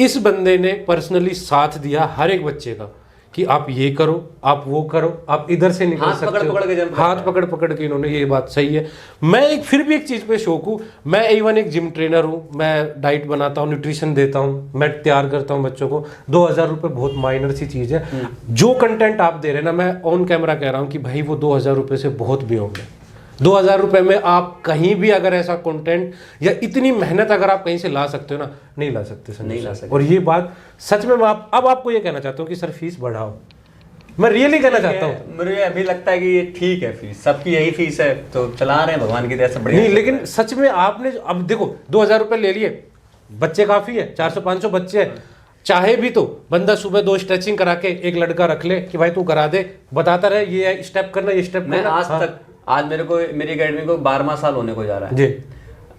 इस बंदे ने पर्सनली साथ दिया हर एक बच्चे का कि आप ये करो, आप वो करो, आप इधर से निकल सकते हो, हाथ पकड़ के इन्होंने, ये बात सही है। मैं फिर भी एक चीज़ पे शौक हूँ, मैं इवन एक जिम ट्रेनर हूँ, मैं डाइट बनाता हूँ, न्यूट्रिशन देता हूँ, मैं तैयार करता हूँ बच्चों को। 2000 रुपये बहुत माइनर सी चीज़ है। जो कंटेंट आप दे रहे हैं ना, मैं ऑन कैमरा कह रहा हूँ कि भाई वो 2000 रुपये से बहुत बियॉन्ड है। 2000 रुपये में आप कहीं भी अगर ऐसा कंटेंट या इतनी मेहनत अगर आप कहीं से ला सकते हो ना, नहीं ला सकते सर, नहीं ला सकते। और ये बात सच में मैं अब आपको ये कहना चाहता हूँ कि सर फीस बढ़ाओ, मैं रियली कहना चाहता हूँ। मुझे अभी लगता है कि ये ठीक है, फीस सबकी यही फीस है, तो चला रहे हैं भगवान की दया से, बढ़िया नहीं। लेकिन सच में आपने अब देखो 2000 रुपये ले लिए, बच्चे काफ़ी है, 400-500 बच्चे हैं, चाहे भी तो बंदा सुबह 2 स्ट्रेचिंग करा के एक लड़का रख ले कि भाई तू करा दे, बताता रहे ये स्टेप करना, ये स्टेप करना। आज मेरी एकेडमी को 12वां साल होने को जा रहा है जी,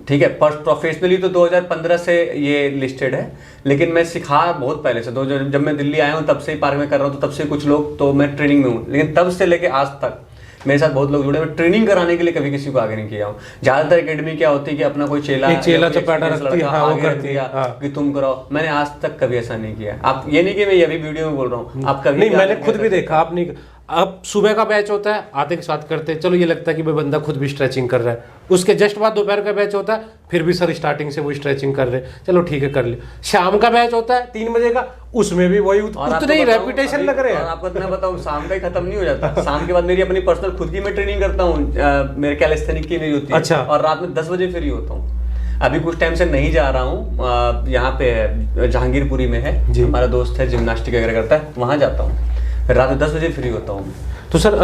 ठीक है। प्रोफेशनली तो 2015 से ये लिस्टेड है, लेकिन मैं सिखा बहुत पहले से, जब मैं दिल्ली आया हूँ तब से ही पार्क में कर रहा हूँ, तो तब से कुछ लोग, तो मैं ट्रेनिंग में हूँ, लेकिन तब से लेके आज तक मेरे साथ बहुत लोग जुड़े। मैं ट्रेनिंग कराने के लिए कभी किसी को आगे नहीं किया हूँ। ज्यादातर एकेडमी क्या होती है कि अपना कोई चेला चपाटा रखती है, वो करती है कि तुम कराओ। मैंने आज तक कभी ऐसा नहीं किया। आप ये नहीं कि मैं अभी वीडियो में बोल रहा हूँ, आप कभी नहीं, मैंने खुद भी देखा। आप नहीं, अब सुबह का बैच होता है, आते के साथ करते हैं, चलो ये लगता है कि भाई बंदा खुद भी स्ट्रेचिंग कर रहा है। उसके जस्ट बाद दोपहर का बैच होता है, फिर भी सर स्टार्टिंग से वो स्ट्रेचिंग कर रहे हैं, चलो ठीक है कर ले। शाम का बैच होता है 3 बजे का, उसमें भी वही उतने ही रेपुटेशन लग रहे हैं। आपको इतना बताऊं, शाम का ही खत्म नहीं हो जाता। शाम के बाद मेरी अपनी पर्सनल खुद की मैं ट्रेनिंग करता हूँ, मेरे कैलिस्थेनिक की मेरी होती है। अच्छा। और रात में 10 बजे फ्री होता हूँ। अभी कुछ टाइम से नहीं जा रहा हूँ, यहाँ पे जहांगीरपुरी में है, हमारा दोस्त है जिम्नास्टिक वगैरह करता है, वहाँ जाता हूँ, रात में 10 बजे फ्री होता हूँ। तो सर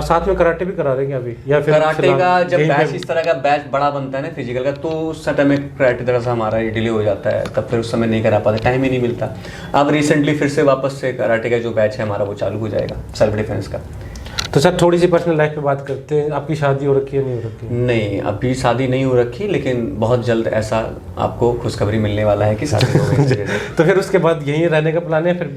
साथ में कराटे भी करा रहे हैं अभी, या फिर कराटे का जब बैच इस तरह का बैच बड़ा बनता है ना फिजिकल का, तो उस समय में कराटे तरह से हमारा डिले हो जाता है, तब फिर उस समय नहीं करा पाते, टाइम ही नहीं मिलता। अब रिसेंटली फिर से वापस से कराटे का जो बैच है हमारा वो चालू हो जाएगा, सेल्फ डिफेंस का। तो सर थोड़ी सी पर्सनल लाइफ पे बात करते हैं। आपकी शादी हो रखी है, नहीं हो रखी? नहीं, अभी शादी नहीं हो रखी, लेकिन बहुत जल्द ऐसा आपको खुशखबरी मिलने वाला है कि शादी हो गई। तो फिर उसके बाद यहीं रहने का प्लान है फिर?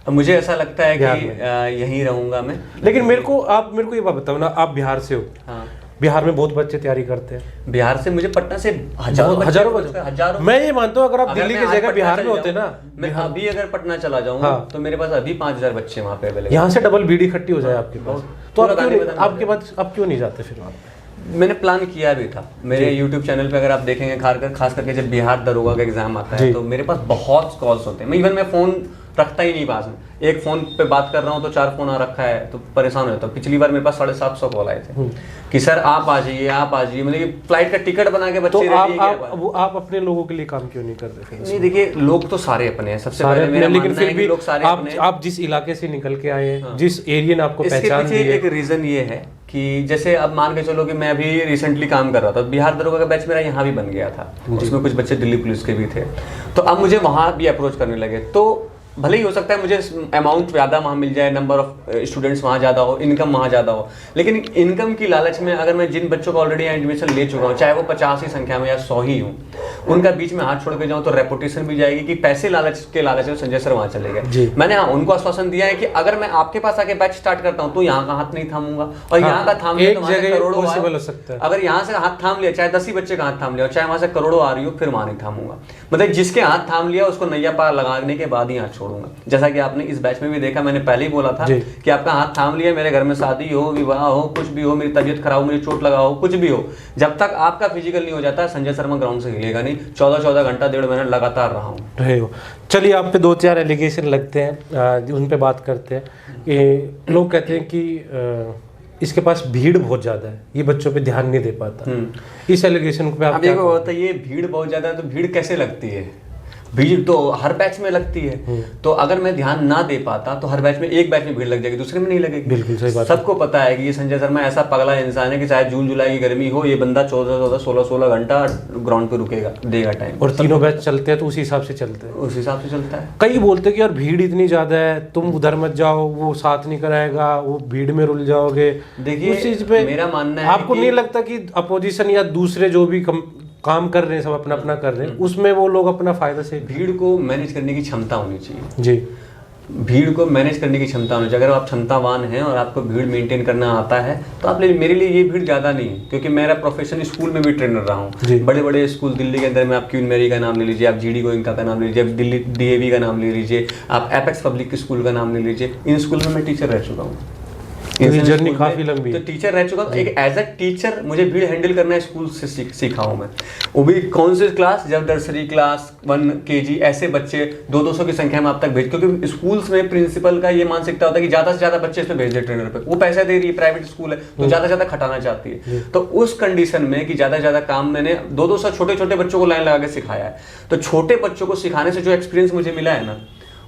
मुझे ऐसा लगता है बिहार कि यहीं रहूंगा मैं। लेकिन मेरे को ये बात बताओ ना, आप बिहार से हो। हाँ, बिहार में बहुत बच्चे तैयारी करते हैं। बिहार से मुझे पटना से हजारों। मैं ये मानता हूँ अगर आप दिल्ली की मैं आज जगह पटना बिहार चल में होते जाऊं, ना, मैं अभी अगर पटना चला जाऊँ हाँ। तो मेरे पास अभी 5000 बच्चे वहाँ पे अवेलेबल। यहाँ से डबल भीड़ इकट्ठी हो जाए आपके पास, तो पूरा आप क्यों गाने नहीं, बजाने आपके पास आप क्यों नहीं जाते फिर वहाँ पे? मैंने प्लान किया भी था। मेरे YouTube चैनल पे अगर आप देखेंगे, खास करके जब बिहार दरोगा का एग्जाम आता है तो मेरे पास बहुत कॉल्स होते हैं। मैं फोन रखता ही नहीं पास में, एक फोन पे बात कर रहा हूँ तो 4 फोन आ रखा है, तो परेशान हो जाता हूँ। पिछली बार मेरे पास 750 कॉल आए थे कि सर आप आ जाइए, आप आ जाइए, मतलब फ्लाइट का टिकट बना के बच्चे तो आप अपने लोगों के लिए काम क्यों नहीं कर रहे? नहीं देखिए, लोग तो सारे अपने हैं, सबसे पहले मेरा लेकिन मानना है फिर कि भी लोग सारे अपने हैं। आप जिस इलाके से निकल के आए हैं, जिस एरिया ने आपको पहचान दी इसके है, एक रीजन ये है कि जैसे अब मान के चलो कि मैं अभी रिसेंटली काम कर रहा था, बिहार दरोगा का बैच मेरा यहाँ भी बन गया था, उसमें कुछ बच्चे दिल्ली पुलिस के भी थे, तो अब मुझे वहाँ भी अप्रोच करने लगे। तो भले ही हो सकता है मुझे अमाउंट ज़्यादा वहाँ मिल जाए, नंबर ऑफ स्टूडेंट्स वहाँ ज़्यादा हो, इनकम वहाँ ज़्यादा हो, लेकिन इनकम की लालच में अगर मैं जिन बच्चों को ऑलरेडी एडमिशन ले चुका हूँ, चाहे वो 50 ही संख्या में या 100 ही हूँ, उनका बीच में हाथ छोड़ के जाऊँ तो रेपुटेशन भी जाएगी कि पैसे लालच के लालच में संजय सर वहाँ चले गए। मैंने उनको आश्वासन दिया है कि अगर मैं आपके पास आके बैच स्टार्ट करता हूँ तो यहाँ का हाथ नहीं थामूंगा, और यहाँ का थाम लिया तो वहाँ से करोड़ों हो सकता है। अगर यहाँ से हाथ थाम लिया, चाहे 10 ही बच्चे का हाथ थाम लिया, चाहे वहाँ से करोड़ों आ रही हो, फिर वहाँ नहीं थामूंगा। मतलब जिसके हाथ थाम लिया उसको नैया पार लगाने के बाद ही हाथ छोड़ूंगा। जैसा कि आपने इस बैच में भी देखा, मैंने पहले ही बोला था कि आपका हाथ थाम लिया, मेरे घर में शादी हो, विवाह हो, कुछ भी हो, मेरी तबीयत खराब हो, मुझे चोट लगा हो, कुछ भी हो, जब तक आपका फिजिकल नहीं हो जाता संजय शर्मा ग्राउंड से हिलेगा नहीं। 14 घंटा 1.5 महीना लगातार रहा हूँ। चलिए, आप पे 2-4 एलिगेशन लगते हैं, उन पे बात करते हैं। कि लोग कहते हैं कि इसके पास भीड़ बहुत ज्यादा है, ये बच्चों पे ध्यान नहीं दे पाता। इस एलिगेशन पे आप देखो, होता है ये भीड़ बहुत ज्यादा है, तो भीड़ कैसे लगती है? भीड़ तो हर बैच में लगती है। तो अगर मैं ध्यान ना दे पाता तो हर बैच में, एक बैच में भीड़ लग जाएगी, दूसरे में नहीं लगेगी। बिल्कुल सही बात। सबको पता है कि ये संजय शर्मा ऐसा पगला इंसान है कि चाहे जून जुलाई की गर्मी हो, ये बंदा 16 घंटा ग्राउंड पे रुकेगा, देगा टाइम। और तीनों बैच चलते हैं तो उसी हिसाब से चलते हैं, उस हिसाब से चलता है। कई बोलते हैं कि यार भीड़ इतनी ज्यादा है, तुम उधर मत जाओ, वो साथ नहीं कराएगा, वो भीड़ में रुल जाओगे। देखिए, उस चीज पे मेरा मानना है, आपको नहीं लगता कि अपोजिशन या दूसरे जो भी काम कर रहे हैं, सब अपना अपना कर रहे हैं, उसमें वो लोग अपना फायदा से, भीड़ को मैनेज करने की क्षमता होनी चाहिए जी, भीड़ को मैनेज करने की क्षमता होनी चाहिए। अगर आप क्षमतावान हैं और आपको भीड़ मेंटेन करना आता है तो आप मेरे लिए ये भीड़ ज़्यादा नहीं है, क्योंकि मेरा प्रोफेशन स्कूल में भी ट्रेनर रहा हूँ। बड़े बड़े स्कूल दिल्ली के अंदर में, आप क्वीन मैरी का नाम ले लीजिए, आप GD गोइंका का नाम ले लीजिए, आप दिल्ली DAV का नाम ले लीजिए, आप एपेक्स पब्लिक स्कूल का नाम ले लीजिए, इन स्कूल में मैं टीचर रह चुका हूँ। जर्नी काफी लंबी है। तो टीचर रह चुका, एक एज अ टीचर मुझे भीड़ हैंडल करना स्कूल से सीखा हूँ मैं। वो भी कौन सी क्लास, जब नर्सरी क्लास 1 KG ऐसे बच्चे 200 की संख्या में आप तक भेज, क्योंकि स्कूल्स में प्रिंसिपल का ये मानसिकता होता है कि ज्यादा से ज्यादा बच्चे इसमें भेज दे ट्रेनर पे, वो पैसा दे रही है, प्राइवेट स्कूल है तो ज्यादा से ज्यादा खटाना चाहती है। तो उस कंडीशन में कि ज्यादा से ज्यादा काम मैंने 200 छोटे छोटे बच्चों को लाइन लगा के सिखाया है। तो छोटे बच्चों को सिखाने से जो एक्सपीरियंस मुझे मिला है ना,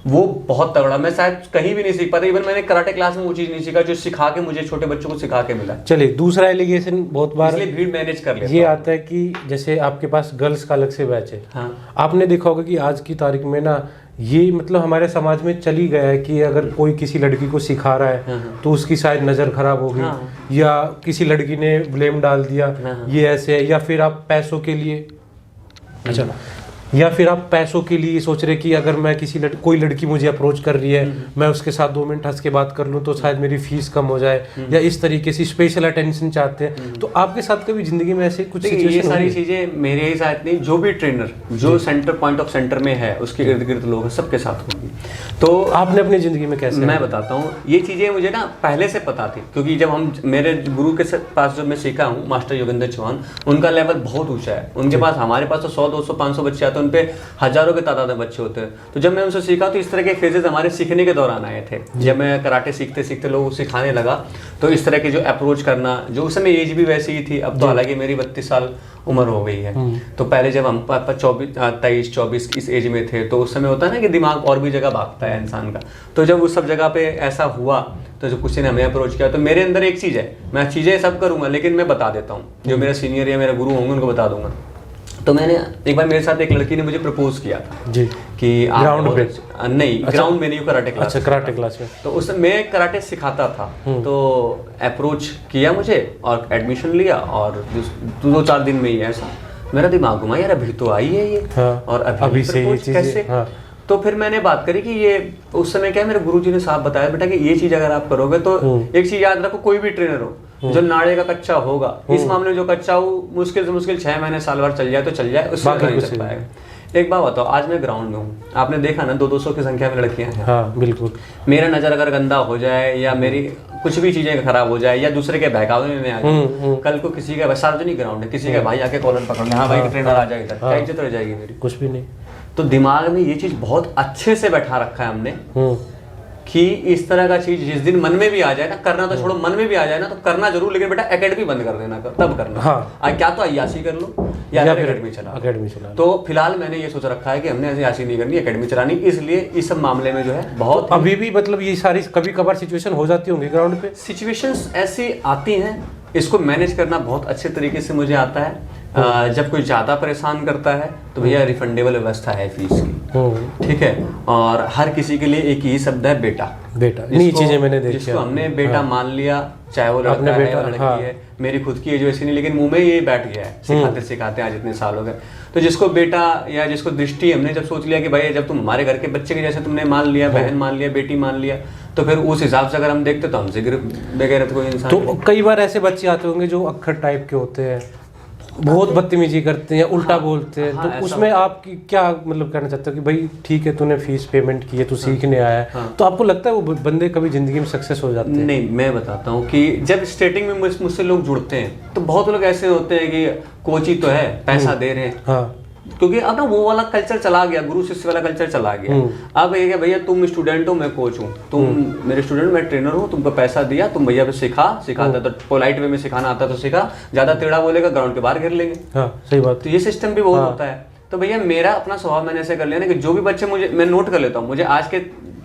वो बहुत तगड़ा, मैं शायद कहीं भी नहीं सीख पाता। इवन मैंने कराटे क्लास में वो चीज नहीं सीखा जो सिखा के मुझे छोटे बच्चों को सिखा के मिला। चलिए, दूसरा एलिगेशन बहुत बार इसलिए भीड़ मैनेज कर लेता ये आता है कि जैसे आपके पास गर्ल्स का अलग से बैच है। हाँ। आपने देखा होगा कि आज की तारीख में ना, ये मतलब हमारे समाज में चली गया है कि अगर कोई किसी लड़की को सिखा रहा है तो उसकी शायद नज़र खराब होगी, या किसी लड़की ने ब्लेम डाल दिया, ये ऐसे है, या फिर आप पैसों के लिए, अच्छा, या फिर आप पैसों के लिए सोच रहे कि अगर मैं कोई लड़की मुझे अप्रोच कर रही है, मैं उसके साथ 2 मिनट हंस के बात कर लूँ तो शायद मेरी फीस कम हो जाए, या इस तरीके से स्पेशल अटेंशन चाहते हैं। तो आपके साथ कभी जिंदगी में ऐसे कुछ सिचुएशन? ये सारी चीजें मेरे ही साथ नहीं, जो भी ट्रेनर जो सेंटर पॉइंट ऑफ सेंटर में है उसके इर्द गिर्द लोग हैं, सबके साथ होंगी। तो आपने अपनी जिंदगी में कैसे? मैं बताता हूँ, ये चीजें मुझे ना पहले से पता थी, क्योंकि जब हम मेरे गुरु के पास जब मैं सीखा हूँ, मास्टर योगेंद्र चौहान, उनका लेवल बहुत ऊंचा है उनके पास। हमारे पास तो 100, 200, 500 बच्चे आते हैं, उन पे हजारों के तादाद में बच्चे होते हैं। तो जब मैं उनसे सीखा तो इस तरह के फेजेस हमारे सीखने के दौरान आए थे। जब मैं कराटे सीखते सीखते लोगों को सिखाने लगा तो इस तरह के जो अप्रोच करना, जो उस समय एज भी वैसी ही थी, अब तो हालांकि मेरी 32 साल उम्र हो गई है। तो पहले जब हम 23-24 इस एज में थे तो उस समय होता है ना कि दिमाग और भी जगह भागता है इंसान का। तो जब उस सब जगह पे ऐसा हुआ तो जो कुछ ने हमें अप्रोच किया, तो मेरे अंदर एक चीज़ है, मैं चीज़ें सब करूँगा लेकिन मैं बता देता हूँ, जो मेरा सीनियर या मेरा गुरु होंगे उनको बता दूंगा। तो मैंने एक बार, मेरे साथ एक लड़की ने मुझे प्रपोज किया था जी कि ग्राउंड पे? नहीं, ग्राउंड में नहीं, कराटे क्लास। अच्छा, कराटे क्लास में। तो उस मैं कराटे सिखाता था, तो अप्रोच किया मुझे और एडमिशन लिया, और 2-4 दिन में ही ऐसा मेरा दिमाग घुमा, यार अभी तो आई है ये, हाँ, और अभी से ये चीजें, कैसे? हाँ। तो फिर मैंने बात करी कि ये उस समय क्या है, मेरे गुरुजी ने साफ बताया बेटा कि ये चीज अगर आप करोगे तो एक चीज याद रखो, कोई भी ट्रेनर हो जो नाड़े का कच्चा होगा, इस मामले में जो कच्चा हो मुश्किल से मुश्किल 6 महीने साल भर चल जाए तो चल जाए, उससे नहीं चल पाएगा। एक बात बताओ, आज मैं ग्राउंड में हूँ, आपने देखा ना 200 की संख्या में लड़कियां हैं। हाँ बिल्कुल। मेरा नजर अगर गंदा हो जाए या मेरी कुछ भी चीजें खराब हो जाए या दूसरे के बहकावे में आ जाए, कल को किसी का सार्वजनिक ग्राउंड है, किसी का भाई आके कॉलर पकड़ ले, हाँ भाई ट्रेनर आ जाए इधर, क्या इज्जत रह जाएगी मेरी? कुछ भी नहीं। तो दिमाग में ये चीज बहुत अच्छे से बैठा रखा है हमने कि इस तरह का चीज जिस दिन मन में भी आ जाए ना, करना तो छोड़ो, मन में भी आ जाए ना तो करना जरूर, लेकिन बेटा एकेडमी बंद कर देना, तब करना। हाँ। क्या तो अय्याशी कर लो या फिर एकेडमी चला। तो फिलहाल मैंने ये सोच रखा है कि हमने ऐसी अय्याशी नहीं करनी, एकेडमी चलानी, इसलिए इस सब मामले में जो है बहुत तो अभी भी मतलब ये सारी कभी कभार सिचुएशन हो जाती होंगी ग्राउंड पे? सिचुएशंस ऐसी आती हैं, इसको मैनेज करना बहुत अच्छे तरीके से मुझे आता है। जब कोई ज्यादा परेशान करता है तो भैया रिफंडेबल व्यवस्था है फीस की, ठीक है, और हर किसी के लिए एक ही शब्द है बेटा। नहीं चीजें मैंने देखी, जिसको हमने बेटा मान लिया, चाहे वो लड़का है या लड़की है, मेरी खुद की एज वैसी नहीं, लेकिन मुंह में ये बैठ गया है, सिखाते सिखाते आज इतने साल हो गए। तो जिसको बेटा या जिसको दृष्टि, हमने जब सोच लिया कि भाई जब तुम हमारे घर के बच्चे के जैसे तुमने मान लिया, बहन मान लिया, बेटी मान लिया, तो फिर उस हिसाब से अगर हम देखते तो हमसे बगैर कोई इंसान। तो कई बार ऐसे बच्चे आते होंगे जो अक्खर टाइप के होते हैं, बहुत बदतमीजी करते हैं, उल्टा बोलते हैं, तो उसमें आप क्या मतलब कहना चाहते हो कि भाई ठीक है तूने फीस पेमेंट की है, तू सीखने आया है, तो आपको लगता है वो बंदे कभी जिंदगी में सक्सेस हो जाते हैं? नहीं, मैं बताता हूँ कि जब स्टार्टिंग में मुझसे लोग जुड़ते हैं तो बहुत लोग ऐसे होते हैं कि कोच ही तो है, पैसा दे रहे हैं। हाँ। क्योंकि अब ना वो वाला कल्चर चला गया, गुरु शिष्य वाला कल्चर चला गया। अब ये क्या भैया तुम स्टूडेंट हो, मैं कोच हूँ, तुम मेरे स्टूडेंट, मैं ट्रेनर हूँ, तुमको पैसा दिया, तुम भैया पे सिखाता तो पोलाइट वे में सिखाना आता तो सिखा, ज्यादा टेढ़ा बोलेगा ग्राउंड के बाहर घेर लेंगे। हाँ, सही बात। तो ये सिस्टम भी बहुत होता है। तो भैया मेरा अपना स्वभाव मैंने ऐसे कर लिया ना कि जो भी बच्चे मैं नोट कर लेता हूँ, मुझे आज के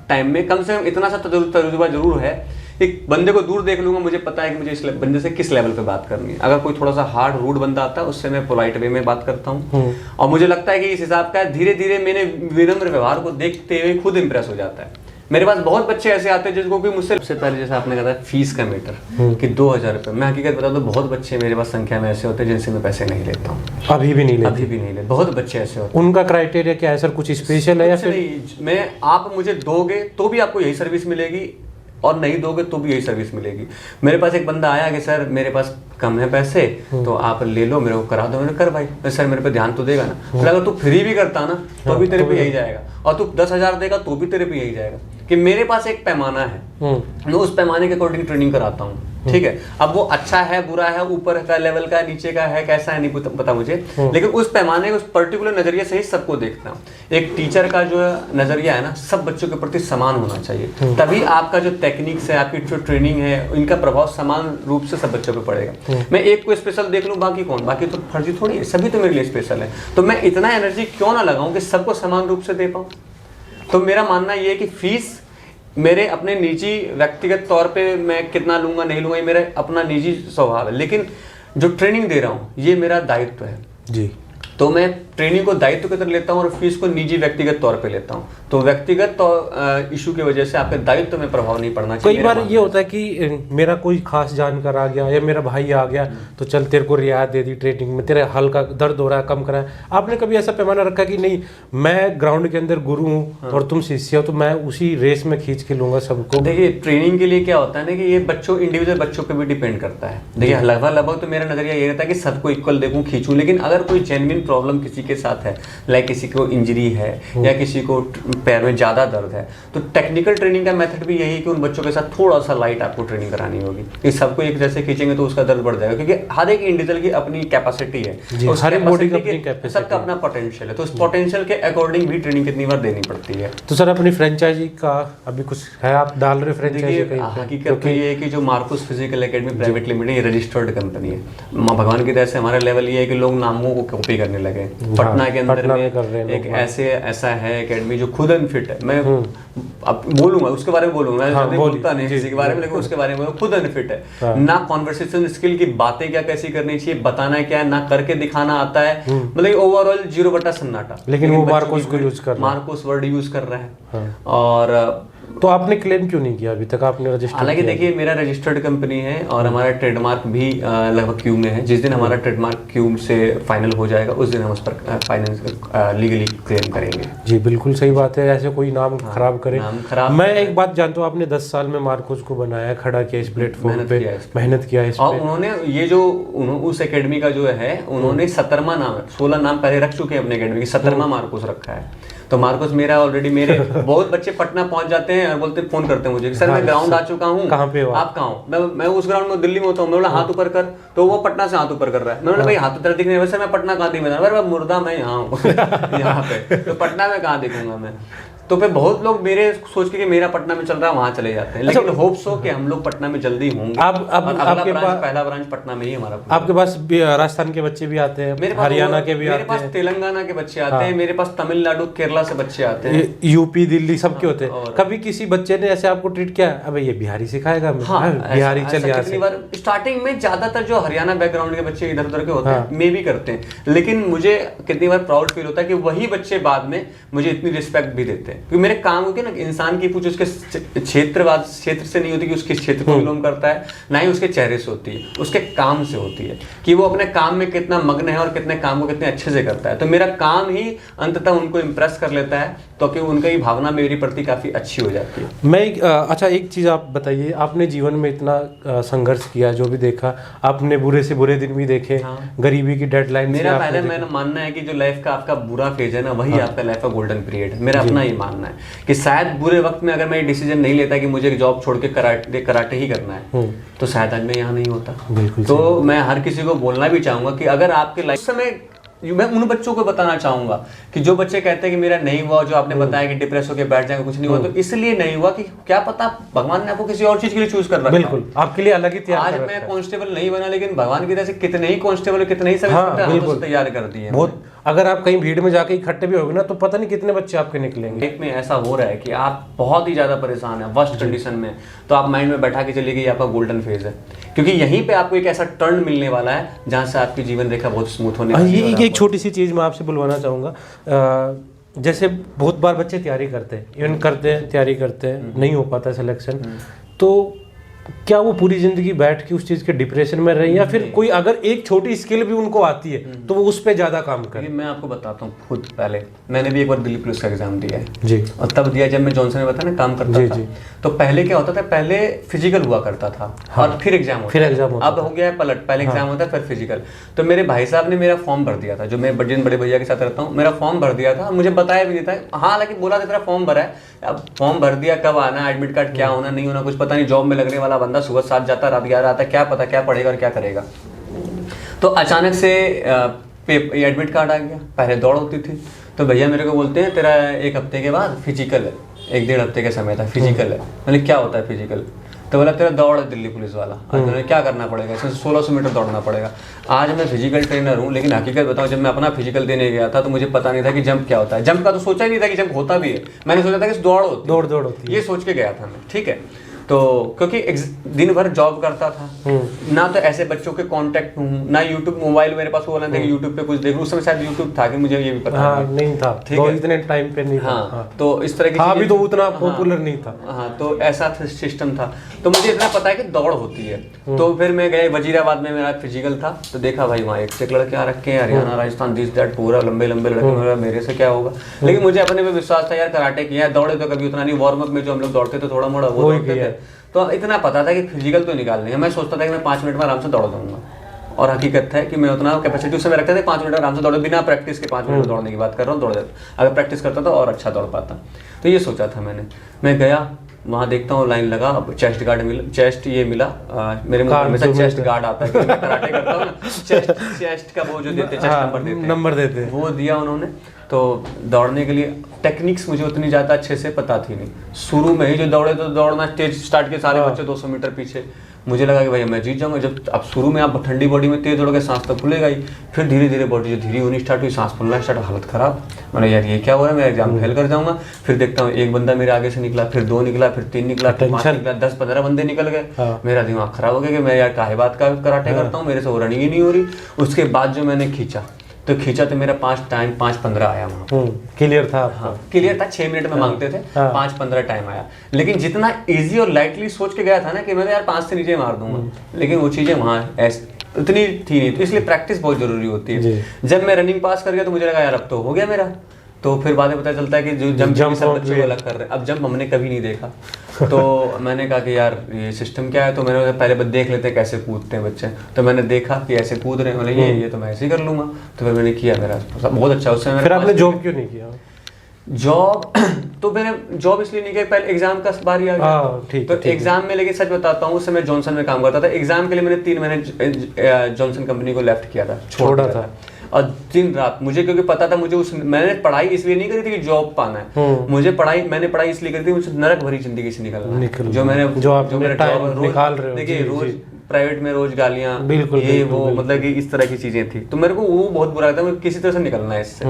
टाइम में कम से कम इतना सा तजुर्बा जरूर है, एक बंदे को दूर देख लूंगा, मुझे पता है कि मुझे इस बंदे से किस लेवल पे बात करनी है। अगर कोई थोड़ा सा हार्ड रूड बंदा आता है उससे मैं पोलाइट वे में बात करता हूँ, और मुझे लगता है कि इस हिसाब का धीरे धीरे मैंने विनम्र व्यवहार को देखते हुए खुद इंप्रेस हो जाता है। मेरे पास बहुत बच्चे ऐसे आते हैं जिसको कि मुझसे सबसे पहले, जैसे आपने कहा था फीस का मैटर कि 2000 रुपये, मैं हकीकत बता दूं बहुत बच्चे मेरे पास संख्या में ऐसे होते हैं जिनसे मैं पैसे नहीं लेता हूँ। अभी भी नहीं लेते, बहुत बच्चे ऐसे होते हैं। उनका क्राइटेरिया क्या है सर, कुछ स्पेशल है या फिर नहीं? मैं आप मुझे दोगे तो भी आपको यही सर्विस मिलेगी और नहीं दोगे तो भी यही सर्विस मिलेगी। मेरे पास एक बंदा आया कि सर मेरे पास कम है पैसे तो आप ले लो, मेरे को करा दो। मैंने कर भाई, सर मेरे पे ध्यान तो देगा ना? फिर अगर तू फ्री भी करता ना तो भी तेरे पे यही जाएगा, और तू 10,000 देगा तो भी तेरे पे यही जाएगा। कि मेरे पास एक पैमाना है, मैं उस पैमाने के अकॉर्डिंग ट्रेनिंग कराता हूँ, ठीक है। अब वो अच्छा है, बुरा है, ऊपर का लेवल का, नीचे का है, कैसा है नहीं पता मुझे, लेकिन उस पैमाने उस पर्टिकुलर नजरिए से ही सबको देखता हूँ। एक टीचर का जो नजरिया है ना, सब बच्चों के प्रति समान होना चाहिए, तभी आपका जो टेक्निक्स है, आपकी जो ट्रेनिंग है, इनका प्रभाव समान रूप से सब बच्चों पे पड़ेगा। मैं एक को स्पेशल देख लूँ, बाकी कौन, बाकी तो फर्जी थोड़ी है, सभी तो मेरे लिए स्पेशल है। तो मैं इतना एनर्जी क्यों ना लगाऊं कि सबको समान रूप से दे पाऊँ। तो मेरा मानना ये है कि फीस मेरे अपने निजी व्यक्तिगत तौर पे मैं कितना लूंगा नहीं लूंगा, ये मेरा अपना निजी स्वभाव है, लेकिन जो ट्रेनिंग दे रहा हूँ ये मेरा दायित्व है जी। तो मैं ट्रेनिंग को दायित्व की तरह लेता हूँ और फीस को निजी व्यक्तिगत तौर पे लेता हूँ। तो व्यक्तिगत इशू की वजह से आपके दायित्व में प्रभाव नहीं पड़ना चाहिए। कई बार ये होता है कि मेरा कोई खास जानकार आ गया या मेरा भाई आ गया तो चल तेरे को रियायत दे दी ट्रेनिंग में, तेरे हल्का दर्द हो रहा है कम करा है। आपने कभी ऐसा पैमाना रखा कि नहीं मैं ग्राउंड के अंदर गुरु हूँ और तुम शिष्य हो, तो मैं उसी रेस में खींच के लूंगा सबको? देखिए ट्रेनिंग के लिए क्या होता है ना कि ये बच्चों इंडिविजुअल बच्चों पे भी डिपेंड करता है। देखिए लगभग तो मेरा नजरिया ये रहता है कि सबको इक्वल देखूं, खींचूं, लेकिन अगर कोई जेन्युइन प्रॉब्लम किसी के साथ है, लाइक किसी को इंजरी है या किसी को पैर में ज्यादा दर्द है, तो टेक्निकल ट्रेनिंग का मेथड भी यही है कि उन बच्चों के साथ थोड़ा सा लाइट आपको ट्रेनिंग करानी होगी कि सबको एक जैसे खींचेंगे तो उसका दर्द बढ़ जाएगा, क्योंकि हर एक इंडिविजुअल की अपनी कैपेसिटी है, सबका अपना पोटेंशियल है, तो उस पोटेंशियल के अकॉर्डिंग भी ट्रेनिंग कितनी बार देनी पड़ती है। तो सर अपनी फ्रेंचाइजी का अभी कुछ है, आप डाल रहे फ्रेंचाइजी? हकीकत तो ये है कि जो Marcus physical academy private limited ये रजिस्टर्ड कंपनी है। भगवान की दया से हमारा लेवल ये है कि लोग नामों को कॉपी करने लगे। पटना के अंदर में एक ऐसा है एकेडमी जो खुद अनफिट है, मैं अब बोलूंगा उसके बारे में बोलूंगा, मैं बोलता नहीं किसी के बारे में, लेकिन उसके बारे में खुद अनफिट है। ना कॉन्वर्सेशन स्किल की बातें क्या कैसी करनी चाहिए, बताना क्या है, ना करके दिखाना आता है, मतलब ओवरऑल 0 बटा सन्नाटा। लेकिन वो मार्कोस को यूज कर, मार्कोस वर्ड यूज कर रहा है। और तो आपने क्लेम क्यों नहीं किया अभी तक? आपने रजिस्टर हालांकि देखिए मेरा रजिस्टर्ड कंपनी है और हमारा ट्रेडमार्क भी लगभग क्यू में है। जिस दिन हमारा ट्रेडमार्क क्यू से फाइनल हो जाएगा उस दिन हम उस पर फाइनेंस लीगली क्लेम करेंगे। जी बिल्कुल सही बात है, ऐसे कोई नाम खराब करे। नाम खराब मैं एक बात जानता हूँ, आपने 10 साल में मार्कोस को बनाया, खड़ा किया इस प्लेटफॉर्म पे, मेहनत किया इस और पे। उन्होंने ये जो उस एकेडमी का जो है उन्होंने 17वां नाम 16 नाम पहले रख चुके हैं अपने एकेडमी की, 17वां मार्कोस रखा है। तो मार्कोस मेरा ऑलरेडी मेरे बहुत बच्चे पटना पहुंच जाते हैं और बोलते फोन करते हैं मुझे कि सर मैं ग्राउंड आ चुका हूँ, कहाँ पे हो आप कहाँ हो? मैं उस ग्राउंड में दिल्ली में होता हूँ। मैं बोला हाथ ऊपर कर, तो वो पटना से हाथ ऊपर कर रहा है। मैं बोला भाई हाथ ऊपर दिखने सर मैं पटना कहाँ दिख रहा है? मुर्दा मैं यहाँ हूँ यहाँ पे, तो पटना में कहाँ दिखूंगा मैं? तो फिर बहुत लोग मेरे सोच के कि मेरा पटना में चल रहा है वहां चले जाते हैं, लेकिन होप सो कि हम लोग पटना में जल्दी होंगे। आपके पास पहला ब्रांच पटना में ही हमारा। आपके पास राजस्थान के बच्चे भी आते हैं, हरियाणा के भी आते हैं, मेरे पास तेलंगाना के बच्चे आते हैं, मेरे पास तमिलनाडु केरला से बच्चे आते हैं, यूपी दिल्ली सबके होते हैं। कभी किसी बच्चे ने ऐसे आपको ट्रीट किया, अबे ये बिहारी सिखाएगा? बिहारी चल यहाँ से। स्टार्टिंग में ज्यादातर जो हरियाणा बैकग्राउंड के बच्चे इधर उधर के होते हैं मे भी करते हैं, लेकिन मुझे कितनी बार प्राउड फील होता है कि वही बच्चे बाद में मुझे इतनी रिस्पेक्ट भी देते हैं। क्योंकि मेरे काम ना इंसान की पूछ उसके क्षेत्र से नहीं होती कि उसके क्षेत्र को बिलोंग करता है, ना ही उसके चेहरे से होती है, उसके काम से होती है कि वो अपने काम में कितना मग्न है और कितने काम को कितने अच्छे से करता है। तो मेरा काम ही अंततः उनको इम्प्रेस कर लेता है, तो कि उनका ही भावना मेरी प्रति काफी अच्छी हो जाती है। मैं अच्छा एक चीज आप बताइए, आपने जीवन में इतना संघर्ष किया, जो भी देखा आपने, बुरे से बुरे दिन भी देखे, गरीबी की डेडलाइन। मेरा पहले मैंने मानना है कि जो लाइफ का आपका बुरा फेज है ना, वही आपका लाइफ का गोल्डन पीरियड है। मेरा अपना ही मानना है कि शायद बुरे वक्त में अगर मैं ये डिसीजन नहीं लेता कि मुझे जॉब छोड़ के कराटे ही करना है, तो शायद आज मैं यहाँ नहीं होता। तो मैं हर किसी को बोलना भी चाहूंगा कि अगर आपके लाइफ समय, मैं उन बच्चों को बताना चाहूंगा कि जो बच्चे कहते हैं कि मेरा नहीं हुआ, जो आपने बताया कि डिप्रेस होकर बैठ जाएंगे, कुछ नहीं हुआ, तो इसलिए नहीं हुआ कि क्या पता भगवान ने आपको किसी और चीज के लिए चूज कर रखा है। बिल्कुल आपके लिए अलग ही तैयार। आज मैं कांस्टेबल नहीं बना, लेकिन भगवान की तरह से कितने ही कांस्टेबल, कितने ही सब तैयार कर दिए बहुत। अगर आप कहीं भीड़ में जाके इकट्ठे भी होगे ना, तो पता नहीं कितने बच्चे आपके निकलेंगे। एक में ऐसा हो रहा है कि आप बहुत ही ज्यादा परेशान है, वर्स्ट कंडीशन में, तो आप माइंड में बैठा के चलिए कि आपका गोल्डन फेज है, क्योंकि यहीं पे आपको एक ऐसा टर्न मिलने वाला है जहां से आपकी जीवन रेखा बहुत स्मूथ होने वाली है। ये एक छोटी सी चीज मैं आपसे बुलवाना चाहूंगा, जैसे बहुत बार बच्चे तैयारी करते हैं, इवन करते हैं, तैयारी करते हैं, नहीं हो पाता सिलेक्शन, तो क्या वो पूरी जिंदगी बैठ के उस चीज के डिप्रेशन में रहे, या फिर कोई अगर एक छोटी स्किल भी उनको आती है तो वो उस पे ज्यादा काम करे? मैं आपको बताता हूँ, खुद पहले मैंने भी एक बार दिल्ली पुलिस का एग्जाम दिया है जी, और तब दिया जब मैं जॉनसन में बताया ना काम करता था। तो पहले क्या होता था, पहले फिजिकल हुआ करता था और फिर एग्जाम होता, अब हो गया है पलट, पहले एग्जाम होता है फिर फिजिकल। तो मेरे भाई साहब ने मेरा फॉर्म भर दिया था, जो मैं जिन बड़े भैया के साथ रहता हूँ, मेरा फॉर्म भर दिया था, मुझे बताया भी नहीं था। हाँ, हालांकि बोला था तेरा फॉर्म भरा है, अब फॉर्म भर दिया, कब आना, एडमिट कार्ड क्या होना नहीं होना कुछ पता नहीं, जॉब में लगने वाला बंदा सुबह 7 जाता रात 11 आता, क्या पता क्या पढ़ेगा और क्या करेगा। तो अचानक से एडमिट कार्ड आ गया। पहले दौड़ होती थी, तो भैया मेरे को बोलते हैं तेरा 1 हफ्ते के बाद फिजिकल है, 1-1.5 हफ्ते का समय था, फिजिकल है। मैंने क्या होता है फिजिकल? तो बोला तेरा दौड़ है दिल्ली पुलिस वाला। मैंने क्या करना पड़ेगा? इसमें 1600 मीटर दौड़ना पड़ेगा। आज मैं फिजिकल ट्रेनर हूँ, लेकिन हकीकत बताऊँ, जब मैं अपना फिजिकल देने गया था तो मुझे पता नहीं था कि जंप क्या होता है। जंप का तो सोचा ही नहीं था कि जंप होता भी है, मैंने सोचा था कि दौड़ होती है, ये सोच के गया था मैं। ठीक है, तो क्योंकि दिन भर जॉब करता था, ना तो ऐसे बच्चों के कांटेक्ट हूँ, ना यूट्यूब मोबाइल मेरे पास वो था कि यूट्यूब पे कुछ देखूं। उस समय शायद यूट्यूब था कि मुझे ये भी पता नहीं था, ठीक है, इतने टाइम पे नहीं था। तो इस तरह की अभी तो उतना पॉपुलर नहीं था। हाँ, तो ऐसा सिस्टम था। तो मुझे इतना पता है कि दौड़ होती है। तो फिर मैं गया वजीराबाद में, मेरा फिजिकल था, तो देखा भाई वहाँ एक लड़के आ रखे हैं, हरियाणा राजस्थान दिस दैट, पूरा लंबे लंबे लड़के, मेरे से क्या होगा। लेकिन मुझे अपने पे विश्वास था, यार कराटे किया, दौड़े तो कभी उतना नहीं, वार्म अप में जो हम लोग दौड़ते थे थोड़ा मोड़ा वो दौड़ते थे, तो इतना पता था कि फिजिकल तो निकालने है। मैं सोचता था कि मैं 5 मिनट में आराम से दौड़ दूंगा, और हकीकत है कि मैं उतना कैपेसिटी उस समय रखते थे 5 मिनट आराम से दौड़े, बिना प्रैक्टिस के 5 मिनट दौड़ने की बात कर रहा हूँ, दौड़ जाता। अगर प्रैक्टिस करता तो और अच्छा दौड़ पाता। तो ये सोचा था मैंने। मैं गया वहाँ, देखता हूँ लाइन लगा, अब चेस्ट गार्ड मिला, चेस्ट ये मिला, मेरे मुंह में हमेशा चेस्ट गार्ड आता है, मैं कराटे करता हूँ ना, चेस्ट का वो जो देते, चेस्ट नंबर देते, वो दिया उन्होंने। तो दौड़ने के लिए टेक्निक्स मुझे उतनी ज़्यादा अच्छे से पता थी नहीं। शुरू में ही जो दौड़े, तो दौड़ना स्टेज स्टार्ट के सारे बच्चे 200 मीटर पीछे, मुझे लगा कि भाई मैं जीत जाऊंगा। जब अब शुरू में आप ठंडी बॉडी में तेज दौड़ोगे, सांस तो खुलेगा ही, फिर धीरे धीरे बॉडी जो धीरे होनी स्टार्ट हुई, सांस फूलना स्टार्ट, हालत खराब। मैंने यार ये क्या हो रहा है, मैं एग्जाम फेल कर जाऊंगा। फिर देखता हूँ एक बंदा मेरे आगे से निकला, फिर 2 निकला, फिर 3 निकला, फिर 5 निकला, 10-15 बंदे निकल गए। मेरा दिमाग खराब हो गया कि मैं यार काहे बात का कराटे करता हूँ, मेरे से वो रनिंग ही नहीं हो रही। उसके बाद जो मैंने खींचा, तो खींचा तो मेरा 5:15 आया वहाँ। क्लियर था आपका? हाँ क्लियर था, 6 मिनट में मांगते थे, 5:15 टाइम आया। लेकिन जितना इजी और लाइटली सोच के गया था ना कि मैं तो यार 5 से नीचे मार दूंगा, लेकिन वो चीज़ें वहाँ इतनी थी नहीं, तो इसलिए प्रैक्टिस बहुत जरूरी होती है। जब मैं रनिंग पास कर गया तो मुझे लगा यार अब तो हो गया मेरा, तो फिर बाद में पता चलता है कि जो जंप सब बच्चे अलग कर रहे हैं। अब जंप हमने कभी नहीं देखा, तो मैंने कहा कि यार ये सिस्टम क्या है, तो मैंने पहले देख लेते हैं कैसे कूदते हैं बच्चे, तो मैंने देखा कि ऐसे कूद रहे हैं, बोले ये तो मैं ऐसे ही कर लूँगा, तो फिर मैंने किया, मेरा बहुत अच्छा। उससे फिर आपने जॉब क्यों नहीं किया? जॉब तो मैंने जॉब इसलिए नहीं किया, पहले एग्जाम का बारी आ गया, तो एग्जाम में, लेकिन सच बताता हूँ उस समय जॉनसन में काम करता था। एग्जाम के लिए मैंने 3 महीने जॉनसन कंपनी को लेफ्ट किया था, छोड़ा था। और दिन रात मुझे, क्योंकि पता था मुझे मैंने पढ़ाई इसलिए नहीं करी थी कि जॉब पाना है, मैंने पढ़ाई इसलिए करी थी मुझे नरक भरी जिंदगी से निकलना है। जो मेरा जॉब निकाल रहे हो, देखिए रोज प्राइवेट में रोज गालियां, ये वो, मतलब कि इस तरह की चीजें थी, तो मेरे को वो बहुत बुरा लगता है, मुझे किसी तरह से निकलना है इससे।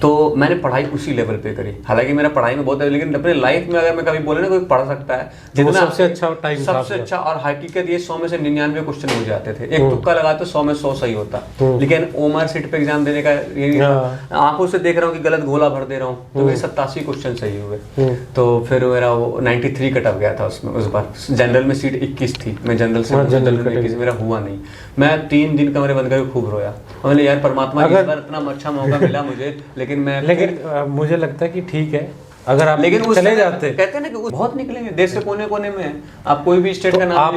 तो मैंने पढ़ाई उसी लेवल पे करी, हालांकि मेरा पढ़ाई में बहुत है, लेकिन अपने लाइफ में अगर मैं कभी बोले ना कोई पढ़ सकता है जितना सबसे अच्छा टाइम, सबसे अच्छा। और हकीकत ये 100 में से 99 क्वेश्चन हो जाते थे, एक तुक्का लगा तो 100 में 100 सही होता। लेकिन ओमर सीट पे एग्जाम देने का आंखों से देख रहा हूँ कि गलत घोला भर दे रहा हूँ, तो मेरे 87 क्वेश्चन सही हुए। तो फिर मेरा वो 93 कट ऑफ गया था उसमें, उस बार जनरल में सीट 21 थी, मैं जनरल से मेरा हुआ नहीं। मैं 3 दिन कमरे बंद करके खूब रोया, मैंने यार परमात्मा इस बार इतना अच्छा मौका मिला मुझे, लेकिन मुझे लगता है कि ठीक है अगर आप लेकिन चले जाते, कहते हैं ना कि बहुत निकलेंगे देश के कोने कोने में, आप कोई भी स्टेट का नाम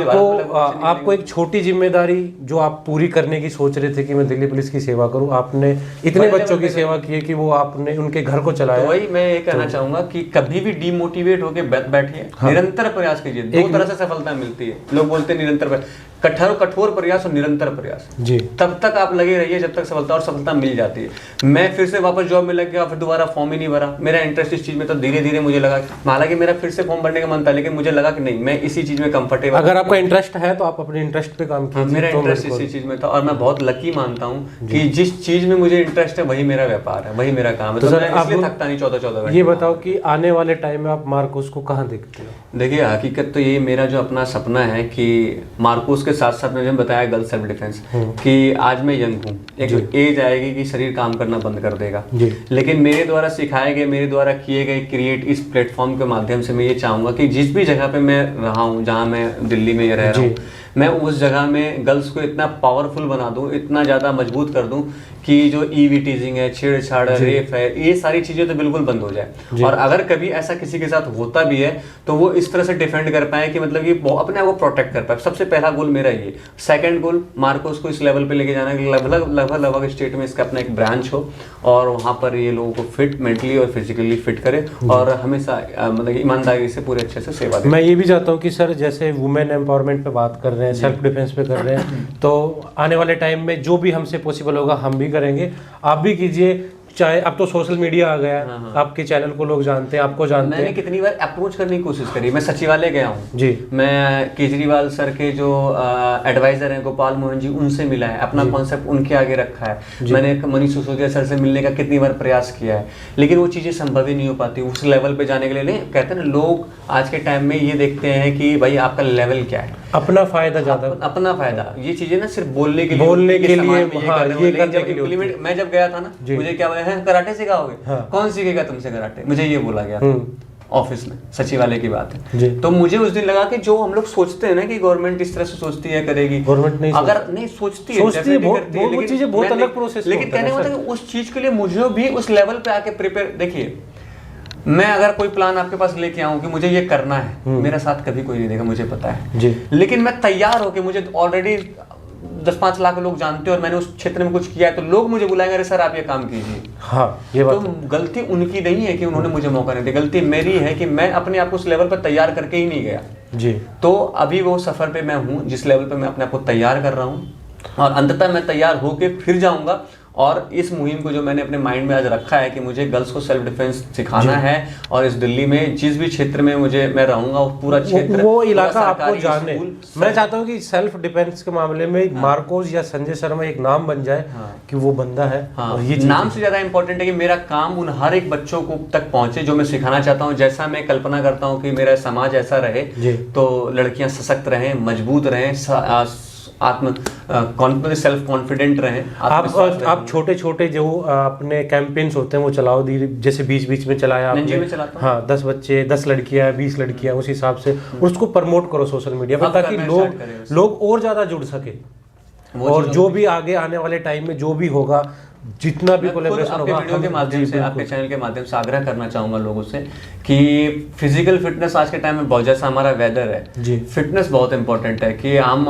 आपको एक छोटी जिम्मेदारी जो आप पूरी करने की सोच रहे थे कि मैं दिल्ली पुलिस की सेवा करूं, आपने इतने बच्चों की सेवा की है कि वो आपने उनके घर को चलाया। तो वही मैं ये कहना चाहूंगा कि कभी भी डिमोटिवेट होकर बैठिए, निरंतर प्रयास कीजिए। 2 तरह से सफलता मिलती है, लोग बोलते हैं निरंतर कठोर प्रयास और निरंतर प्रयास जी, तब तक आप लगे रहिए जब तक सफलता, और सफलता मिल जाती है। मैं फिर से वापस जॉब में लग गया, फिर दोबारा फॉर्म ही नहीं भरा, मेरा इंटरेस्ट इस चीज में, तो धीरे धीरे मुझे लगा, हालांकि मेरा फिर से फॉर्म भरने का मन था, लेकिन मुझे लगा कि नहीं मैं इसी चीज में कंफर्टेबल। अगर आपका इंटरेस्ट है तो आप अपने इंटरेस्ट पे काम कीजिए। मेरा इंटरेस्ट इसी चीज में था, और मैं बहुत लकी मानता हूँ कि जिस चीज में मुझे इंटरेस्ट है वही मेरा व्यापार है, वही मेरा काम है, तो मैं इसलिए थकता नहीं 14 घंटे। ये बताओ कि आने वाले टाइम में आप मार्कोस को कहाँ देखते हो? देखिए हकीकत तो ये मेरा जो अपना सपना है कि मार्कोस के साथ साथ मैंने बताया गर्ल सेल्फ डिफेंस, कि आज मैं यंग हूँ, एक एज आएगी कि शरीर काम करना बंद कर देगा, लेकिन मेरे द्वारा सिखाए गए, मेरे द्वारा किए गए क्रिएट इस प्लेटफॉर्म के माध्यम से मैं ये चाहूंगा कि जिस भी जगह पे मैं रहा हूँ, जहाँ मैं दिल्ली में रह रहा हूँ, मैं उस जगह में गर्ल्स को इतना पावरफुल बना दूं, इतना ज़्यादा मजबूत कर दूं कि जो ईवी टीजिंग है, छेड़छाड़, रेप है, ये सारी चीज़ें तो बिल्कुल बंद हो जाए। और अगर कभी ऐसा किसी के साथ होता भी है तो वो इस तरह से डिफेंड कर पाए कि मतलब ये अपने आप को प्रोटेक्ट कर पाए। सबसे पहला गोल मेरा ये। सेकंड गोल, मार्कोस को इस लेवल पे लेके जाना कि लगभग स्टेट में इसका अपना एक ब्रांच हो और वहाँ पर ये लोगों को फिट, मेंटली और फिजिकली फिट करे और हमेशा मतलब ईमानदारी से पूरे अच्छे से सेवा दे। मैं ये भी चाहता हूँ कि सर जैसे वुमेन एम्पावरमेंट पे बात कर रहे हैं, सेल्फ डिफेंस पे कर रहे हैं, तो आने वाले टाइम में जो भी हमसे पॉसिबल होगा हम भी करेंगे, आप भी कीजिए। चाहे अब तो सोशल मीडिया आ गया है, आपके चैनल को लोग जानते हैं, आपको जानते हैं। मैंने कितनी बार अप्रोच करने की कोशिश करी, मैं सचिवालय गया हूँ जी, मैं केजरीवाल सर के जो एडवाइजर हैं गोपाल मोहन जी, उनसे मिला है, अपना कॉन्सेप्ट उनके आगे रखा है। मैंने मनीष सिसोदिया सर से मिलने का कितनी बार प्रयास किया है, लेकिन वो चीज़ें संभव ही नहीं हो पाती उस लेवल पे जाने के लिए। नहीं कहते ना लोग आज के टाइम में ये देखते हैं कि भाई आपका लेवल क्या है, अपना फायदा ज्यादा, अपना फायदा। ये चीजें ना सिर्फ बोलने के लिए करने के लिए। मैं जब गया था ना, मुझे क्या बोला है, कराटे सिखाओगे? कौन सीखेगा तुमसे कराटे? मुझे ये बोला गया ऑफिस में, सचिवालय की बात है। तो मुझे उस दिन लगा कि जो हम लोग सोचते हैं ना कि गवर्नमेंट इस तरह से सोचती है, करेगी, गवर्नमेंट नहीं, अगर नहीं सोचती है, वो चीजें बहुत अलग प्रोसेस। लेकिन कहने का मतलब उस चीज के लिए मुझे भी उस लेवल पे आके प्रिपेयर। देखिए मैं अगर कोई प्लान आपके पास लेके आऊं कि मुझे ये करना है, मेरा साथ कभी कोई नहीं देगा, मुझे पता है जी, लेकिन मैं तैयार होके, मुझे ऑलरेडी 10-5 लाख लोग जानते हैं और मैंने उस क्षेत्र में कुछ किया है, तो लोग मुझे बुलाएंगे, अरे सर आप ये काम कीजिए। हाँ, ये बात तो गलती उनकी नहीं है कि उन्होंने मुझे मौका नहीं दिया, गलती मेरी है कि मैं अपने आप को उस लेवल पर तैयार करके ही नहीं गया जी। तो अभी वो सफर पे मैं हूँ जिस लेवल पे मैं अपने आप को तैयार कर रहा हूँ, और अंततः मैं तैयार होके फिर जाऊंगा। और इस मुहिम को जो मैंने अपने माइंड में आज रखा है कि मुझे गर्ल्स को सेल्फ डिफेंस सिखाना है, और इस दिल्ली में जिस भी क्षेत्र में मैं रहूंगा वो पूरा क्षेत्र, वो इलाका आपको जाने। मैं चाहता हूँ कि सेल्फ डिफेंस के मामले में मार्कोस या संजय शर्मा एक नाम बन जाए कि वो बंदा है। और ये नाम से ज्यादा इंपॉर्टेंट है कि मेरा काम उन हर एक बच्चों को तक पहुंचे जो मैं सिखाना चाहता हूँ। जैसा मैं कल्पना करता हूँ कि मेरा समाज ऐसा रहे तो लड़कियां सशक्त रहें, मजबूत रहें, सेल्फ कॉन्फिडेंट रहें। आप छोटे छोटे जो अपने कैंपेन्स होते हैं वो चलाओ, जैसे बीच बीच में चलाया आपने, में चलाता हूं। हाँ 10 बच्चे 10 लड़कियां 20 लड़कियां उस हिसाब से उसको प्रमोट करो सोशल मीडिया पर, ताकि लोग और ज़्यादा जुड़ सके। और जो भी आगे आने वाले टाइम में जो भी होगा, जितना भी कोलैबोरेशन होगा, वीडियो के माध्यम से, आपके चैनल के माध्यम से आग्रह करना चाहूंगा लोगों से कि फिजिकल फिटनेस आज के टाइम में बहुत, जैसा हमारा वेदर है जी, फिटनेस बहुत इंपॉर्टेंट है कि हम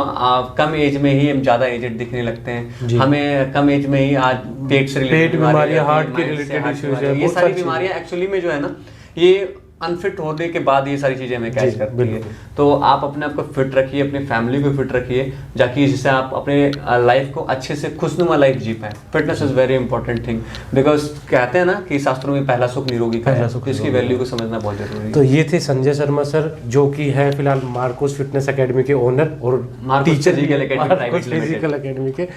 कम एज में ही हम ज़्यादा एजेड दिखने लगते हैं। हमें कम एज में ही आज पेट से रिलेटेड बीमारियां, हार्ट के रिलेटेड इश्यूज है, ये सारी बीमारियां एक्चुअली में जो है ना, ये अनफिट होने के बाद ये सारी चीज़ें हमें कैच करती है। तो आप अपने आप को फिट रखिए, अपनी फैमिली को फिट रखिए, जाकि जिससे आप अपने लाइफ को अच्छे से खुशनुमा लाइफ जी पाएं। Fitness is very important thing, because कहते हैं ना कि शास्त्रों में पहला सुख निरोगी का है, तो इसकी वैल्यू को समझना बहुत जरूरी है। तो ये थे संजय शर्मा सर, जो कि है फिलहाल मार्कोस फिटनेस एकेडमी के ओनर और टीचर फिजिकल एकेडमी के,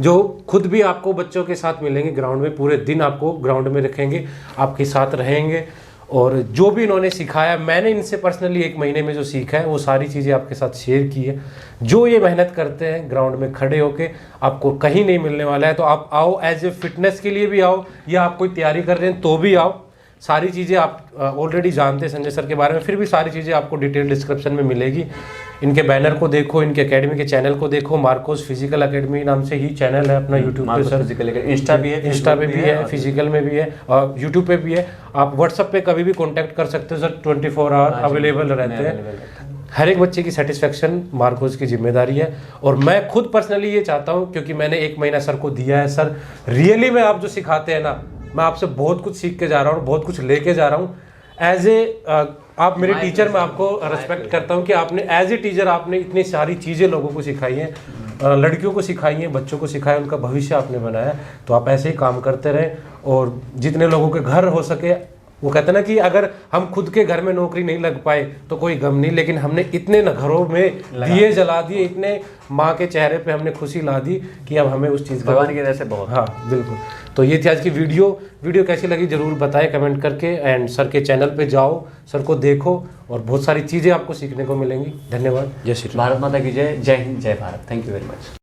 जो खुद भी आपको बच्चों के साथ मिलेंगे ग्राउंड में, पूरे दिन आपको ग्राउंड में रखेंगे, आपके साथ रहेंगे। और जो भी इन्होंने सिखाया, मैंने इनसे पर्सनली 1 महीने में जो सीखा है वो सारी चीज़ें आपके साथ शेयर की है। जो ये मेहनत करते हैं ग्राउंड में खड़े होके, आपको कहीं नहीं मिलने वाला है। तो आप आओ, एज ए फिटनेस के लिए भी आओ, या आप कोई तैयारी कर रहे हैं तो भी आओ। सारी चीज़ें आप ऑलरेडी जानते हैं संजय सर के बारे में, फिर भी सारी चीज़ें आपको डिटेल डिस्क्रिप्शन में मिलेगी। इनके बैनर को देखो, इनके एकेडमी के चैनल को देखो, मार्कोस फिजिकल एकेडमी नाम से ही चैनल है अपना यूट्यूब पे सर। इंस्टा भी है, इंस्टा पे भी है, फिजिकल में भी है और यूट्यूब पे भी है। आप व्हाट्सएप पे कभी भी कॉन्टैक्ट कर सकते हो सर, 24 आवर अवेलेबल रहते हैं। हर एक बच्चे की सेटिस्फेक्शन मार्कोस की जिम्मेदारी है। और मैं खुद पर्सनली ये चाहता हूँ, क्योंकि मैंने 1 महीना सर को दिया है। सर रियली में आप जो सिखाते हैं ना, मैं आपसे बहुत कुछ सीख के जा रहा हूँ, बहुत कुछ लेके जा रहा हूँ। एज ए आप मेरे टीचर, मैं आपको रेस्पेक्ट करता हूँ कि आपने एज ए टीचर आपने इतनी सारी चीज़ें लोगों को सिखाई हैं, लड़कियों को सिखाई हैं, बच्चों को सिखाया, उनका भविष्य आपने बनाया। तो आप ऐसे ही काम करते रहें, और जितने लोगों के घर हो सके, वो कहते हैं ना कि अगर हम खुद के घर में नौकरी नहीं लग पाए तो कोई गम नहीं, लेकिन हमने इतने न घरों में दिए जला दिए, इतने माँ के चेहरे पे हमने खुशी ला दी कि अब हमें उस चीज़ भगवान की वजह से बहुत। हाँ बिल्कुल। तो ये थी आज की वीडियो कैसी लगी जरूर बताएं कमेंट करके। एंड सर के चैनल पे जाओ, सर को देखो, और बहुत सारी चीज़ें आपको सीखने को मिलेंगी। धन्यवाद। जय श्री राम। भारत माता की जय। जय हिंद, जय Bharat. Thank you very much.